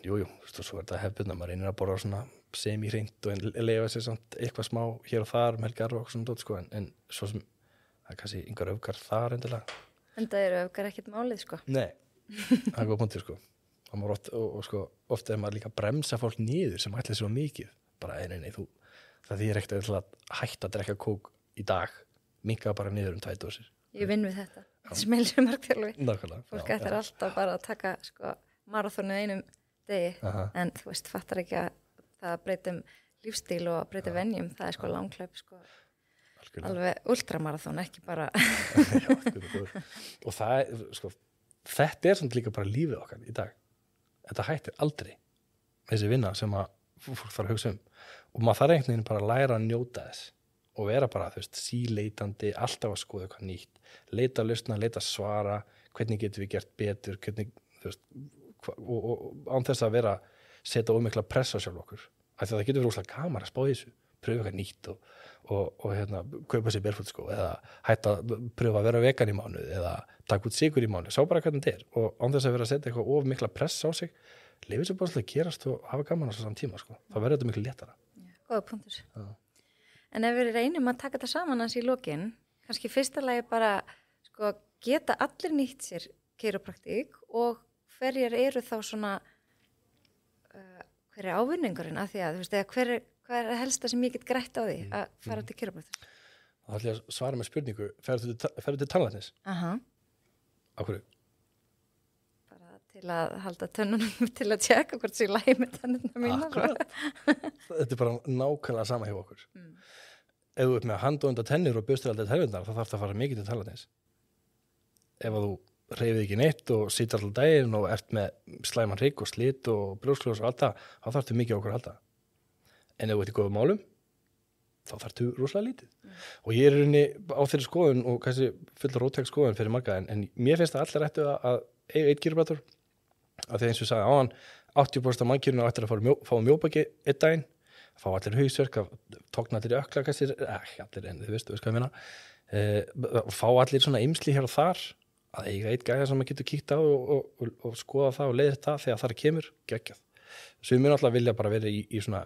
Jú, svo er þetta hefðbundna, maður reynir að borða svona semi-hreint og leifa sér samt eitthvað smá hér og þar, helgar og svona dót, sko, en svo sem það er kannski yngar öfgar þar endilega. En það eru öfgar ekkert málið, sko. Nei, það er góð punktur, sko. Það maður oft er maður líka að bremsa fólk niður sem ætla sér mikið, bara nei, það þýðir ekkert að hætta að drekka kók í dag, minnka bara niður 2 dósir. Ég vinn við þetta. Þetta smelur sem margþjálfi. Nákvæmlega. Fólk ætlar alltaf bara að taka, sko, marathónu einum degi, en þú veist, fattar ekki að það breytum lífstíl og breytum venjum, það er sko langhlaup, sko, alveg ultramarathón, ekki bara. Og það er, sko, þetta er samt líka bara lífið okkar í dag. Þetta hættir aldrei, þessi vinna sem að fólk þarf að hugsa og maður þarf einhvern veginn bara að læra að njóta þess og vera bara, þú veist, síleitandi, alltaf að skoða eitthvað nýtt, leita að lausna, leita að svara, hvernig getum við gert betur, hvernig, þú veist, og án þess að vera setja ómikla press á sjálf okkur, af því að það getur verið óslega gaman að spá í þessu, pröfa eitthvað nýtt og hérna, kaupa sér barefootskó eða hætta að pröfa að vera vegan í mánuð eða taka út sykur í mánuð, sá bara hvernig þetta er og án þess að vera að setja eitthvað of mikla press á sig, lifið sér bara svolítið gerast og hafa gaman á þessu saman tíma, sko, þá verður þetta miklu léttara. Góða punktur. En ef við reynum að taka þetta saman hans í lokin, kannski fyrsta lagi bara, sko, geta allir nýtt sér keiropraktík og hverjar eru þá svona hver er ávinningurinn af því að, þú veist, eða Hvað er það helsta sem ég get grætt á því að fara til kiropraktor? Það ætla ég að svara með spurningu, ferðu til tannlæknis? Aha. Á hverju? Bara til að halda tönnunum til að tjekka hvort sér lægi með tennuna mína. Akkurat. Þetta bara nákvæmlega sama hjá okkur. Ef þú ert með handónda tennir og bustur alltaf tennundar, þá þarf það að fara mikið til tannlæknis. Ef að þú hreyfið ekki neitt og situr alltaf daginn og ert með slæman hrygg og slit og brjósklos og allt það, þá þarftu mikið okkur að halda. En ef þú ert í góðum málum, þá þarftu rosalega lítið. Og ég rauninni á þeirri skoðun og kannski full róttæk skoðun fyrir marga, en mér finnst það allir ættu að eiga eitt kiropraktor, af því eins og ég sagði áðan, 80% af mannkyninu ættir að fá mjóbaki einn daginn, fá allir hausverk, tókna allir ökla, kannski, ekki allir en þið veistu hvað ég meina, fá allir svona eymsli hér og þar, að eiga eitt gæja sem maður getur kíkt á og skoða það og leiðir það þegar það kemur, geggjað. Svo við munum alltaf vilja bara vera í svona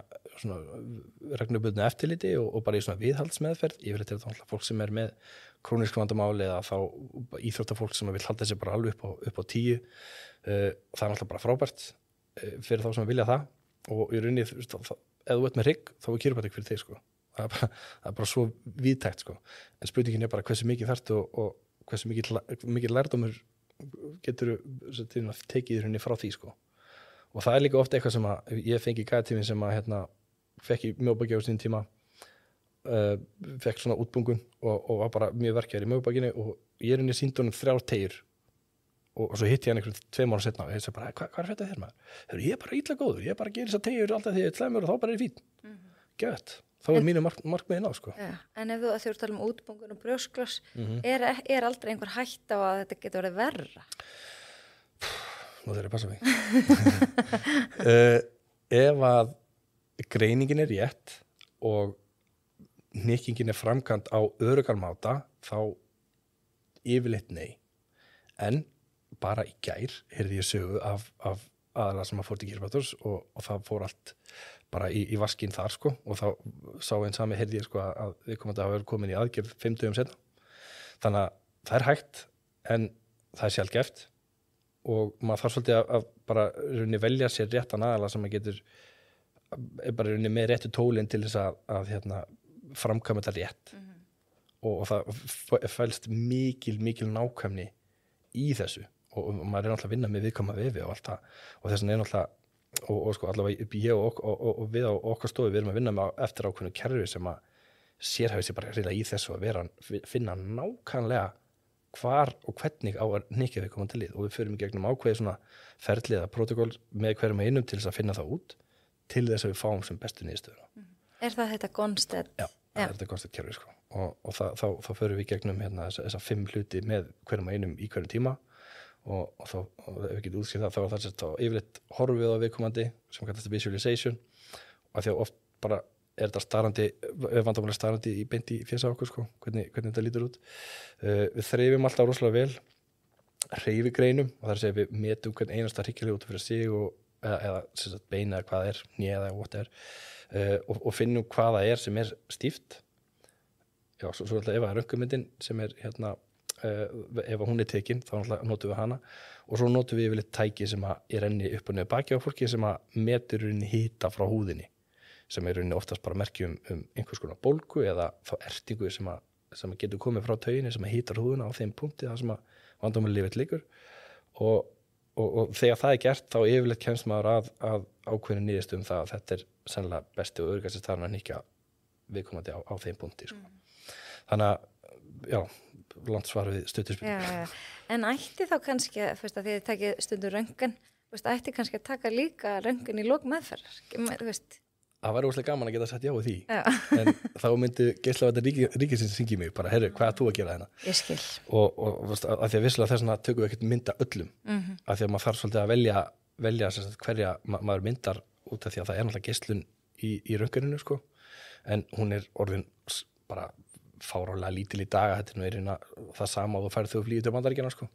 reglubundnu eftirliti og bara í svona viðhaldsmeðferð. Yfirleitt er þetta alltaf fólk sem er með krónísk vandamáli eða þá íþróttafólk sem vil halda sér bara alveg upp á 10. Það er alltaf bara frábært fyrir þá sem vilja það og í rauninni, ef þú ert með hrygg, þá er kiropraktor fyrir þig, sko. Það er bara svo víðtækt, sko. En spurningin er bara hversu mikið þarftu og hversu mikið lærdómur getur tekið í rauninni frá því, sko. Og það er líka ofta eitthvað sem að ég fengi gæðatíminn sem að fekk í mjóbaki á sín tíma, fekk svona útbungun og var bara mjög verkjaður í mjóbakinu og ég rauninni sýndi honum 3 teygjur og svo hitti ég hann einhvern 2 mánuð setna og ég sagði bara, hvað er þetta þér maður? Ég er bara illa góður, ég bara gerir þess að teygjur alltaf því ég er slæmur og þá bara er fín. Gött. Þá er mínu markmiðin á, sko. Ja, en ef þú þurft að tala um útbungun og brjósklos, er aldrei einhver hætt á að þetta getur verið verra? Nú þeir að passa mig. Ef að greiningin er rétt og hnykkingin er framkvæmd á öruggan máta, þá yfirleitt nei. En bara í gær heyrði ég sögu af aðalega sem að fór til kiropraktors og það fór allt bara í vaskinn þar, sko, og þá sá einn sami heyrði ég, sko, að við komum að hafa komin í aðgerð 5 dögum setna. Þannig að það er hægt en það er sjaldgæft og maður þarf svolítið að bara rauninni velja sér réttan aðalega sem maður getur bara rauninni með réttu tólin til þess að framkvæma þetta rétt. Og það fælst mikil nákvæmni í þessu og maður er náttúrulega að vinna með viðkvæma vefi og allt það og þess vegna er náttúrulega og sko allavega ég og við á okkar stofu við erum að vinna með eftir ákveðnu kerfi sem að sérhæfi sér bara reyna í þessu að finna nákvæmlega hvar og hvernig á að hnykkja við koma til lið og við förum í gegnum ákveði svona ferli eða protokoll með hverjum einum til þess að finna það út til þess að við fáum sem bestu niðurstöðuna. Er það þetta Gonstedt? Já, það er þetta Gonstedt kerfi, sko. Og þá förum við gegnum þessa 5 hluti með hverjum einum í hverjum tíma og ef við getum útskýrt það þá er það sett á yfirleitt horfið á viðkomandi sem kallast visualization og því að oft bara er þetta starrandi, vandamáli starrandi í beint í fjösa okkur, sko, hvernig þetta lítur út. Við þreifum alltaf rosalega vel hreyfigreinum og það er að segja við metum hvern einasta hryggjarliði út fyrir sig eða beina eða hvað er, hné eða what er og finnum hvaða er sem er stíft. Já, svo alltaf ef að röntgenmyndin sem er ef hún er tekin þá notum við hana og svo notum við yfirleitt tæki sem er enni upp og niður baki á fólki sem metur hita frá húðinni sem er oftast bara merki einhvers konar bólgu eða þá ertingu sem getur komið frá tauginni sem hítar húðina á þeim punkti þar sem vandamálið lífið liggur og þegar það er gert þá yfirleitt kemst maður að ákveðinu niðurstöðum það að þetta er sennilega besti og öruggasti staðurinn að hnykkja viðkomandi á þeim punkti, sko. Þannig að, já, langt svar við stutturspurningu. En ætti þá kannski, fyrst að þið takið stundur röntgen, ætti kannski að taka líka röntgen í lok meðferðar, Það væri óslega gaman að geta sett já við því, en þá myndi Geislavarnir ríkisins syngja mig bara, herru, hvað er þú að gera hérna? Ég skil. Og að því að vissulega þess vegna tökum við ekkert mynda öllum, að því að maður þarf svolítið að velja hverja maður myndar út af því að það er náttúrulega geislun í röntgeninu, sko, en hún er orðin bara fárálega lítil í dag, þetta er það sama og þú færð þau flýið til Bandaríkjanna, sko.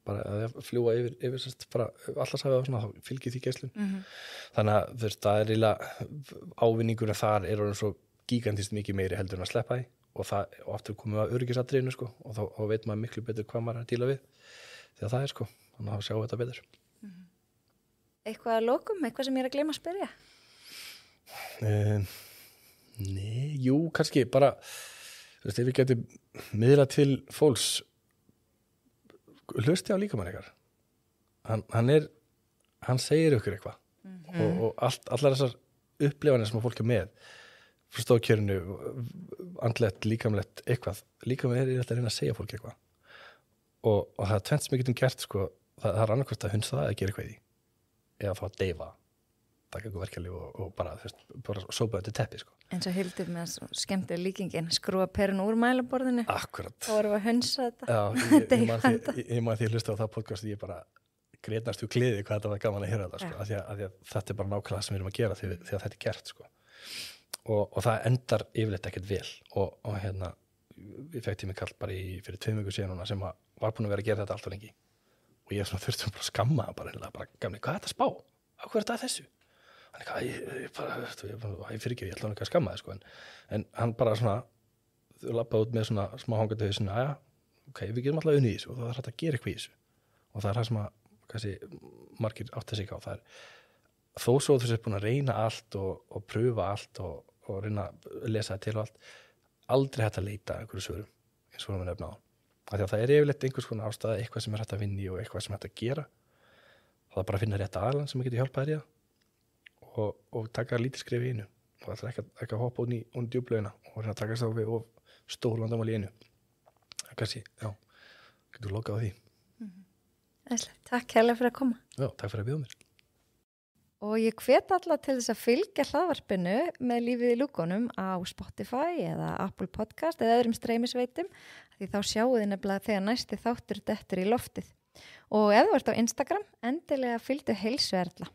Bara að fljúa yfir bara allarsafið og svona, þá fylgir því geislun. Þannig að það er eiginlega ávinningurinn þar er orðin svo gigantist mikið meiri heldur en að sleppa því og aftur komum við að öryggisatriðinu, sko, og þá veit maður miklu betur hvað maður er að díla við þegar það er, sko, þannig að þá sjáum við þetta betur. Eitthvað að lokum, eitthvað sem ég er að gleyma að spyrja? Nei, jú, kannski bara, þú veist, ef við getum miðla til fólks, hlusti á líkamann ykkar. Hann segir ykkur eitthvað og allar þessar upplifanir sem fólk er með, frá stóðkjörinu, andlegt, líkamlegt, eitthvað. Líkamlega er alltaf að reyna að segja fólki eitthvað. Og það er tvennt sem við getum gert, sko, það er annarkvæmst að hunsa það eða gera eitthvað í því. Eða fá að deyfa. Taka eitthvað verkefli og bara, þú veist, bara sópa þetta teppi, sko. En svo Hildur með skemmtilega líkingin, skrúa perun úr mælaborðinu. Akkurat. Og vorum við að hunsa þetta. Já, ég man því að hlusta á það podcast og ég bara greinast úr gleði hvað þetta var gaman að heyra þetta, sko. Af því að þetta er bara nákvæmlega sem við erum að gera þegar þetta er gert, sko. Og það endar yfirleitt ekkert vel. Og hérna, við fekk tími kall bara fyrir 2 vikur síðan núna sem var búin að vera að gera þetta allt og lengi. Og ég þurfti bara að skamma bara gamli, hvað er þetta spá? Á hvað er þetta þessu? Ég fyrir ekki, ég ætla hann ekki að skamma þið, sko, en hann bara svona, þau lappaði út með svona smá hangandi hausinn, ok, við getum alltaf unnið í þessu og það er hægt að gera eitthvað í þessu og það er það sem að, kannski, margir átt að sig á, það er þó svo þú sér búin að reyna allt og pröfa allt og reyna að lesa það til og allt, aldrei hægt að leita einhverju svörum, eins og við nefna á af því að það er yfirleitt einhvers konar ástæða, eitthvað sem er hægt að vinna í og eitthvað sem er hægt að gera það er bara að finna rétta aðlan sem getur hjálpað þér í það og taka lítið skref í einu og það er ekki að hoppa út í djúplegina og reyna að taka þess á við og stór vandamál í einu kannski, já, getur lokað á því Takk hérlega fyrir að koma Já, takk fyrir að bjóða mér Og ég hvet alla til þess að fylgja hlaðvarpinu með lífið í lúkunum á Spotify eða Apple Podcast eða öðrum streymisveitum því þá sjáu þið nefnilega þegar næsti þáttur dettur í loftið og ef þú ert á Instagram endilega fylgdu Heilsu Erla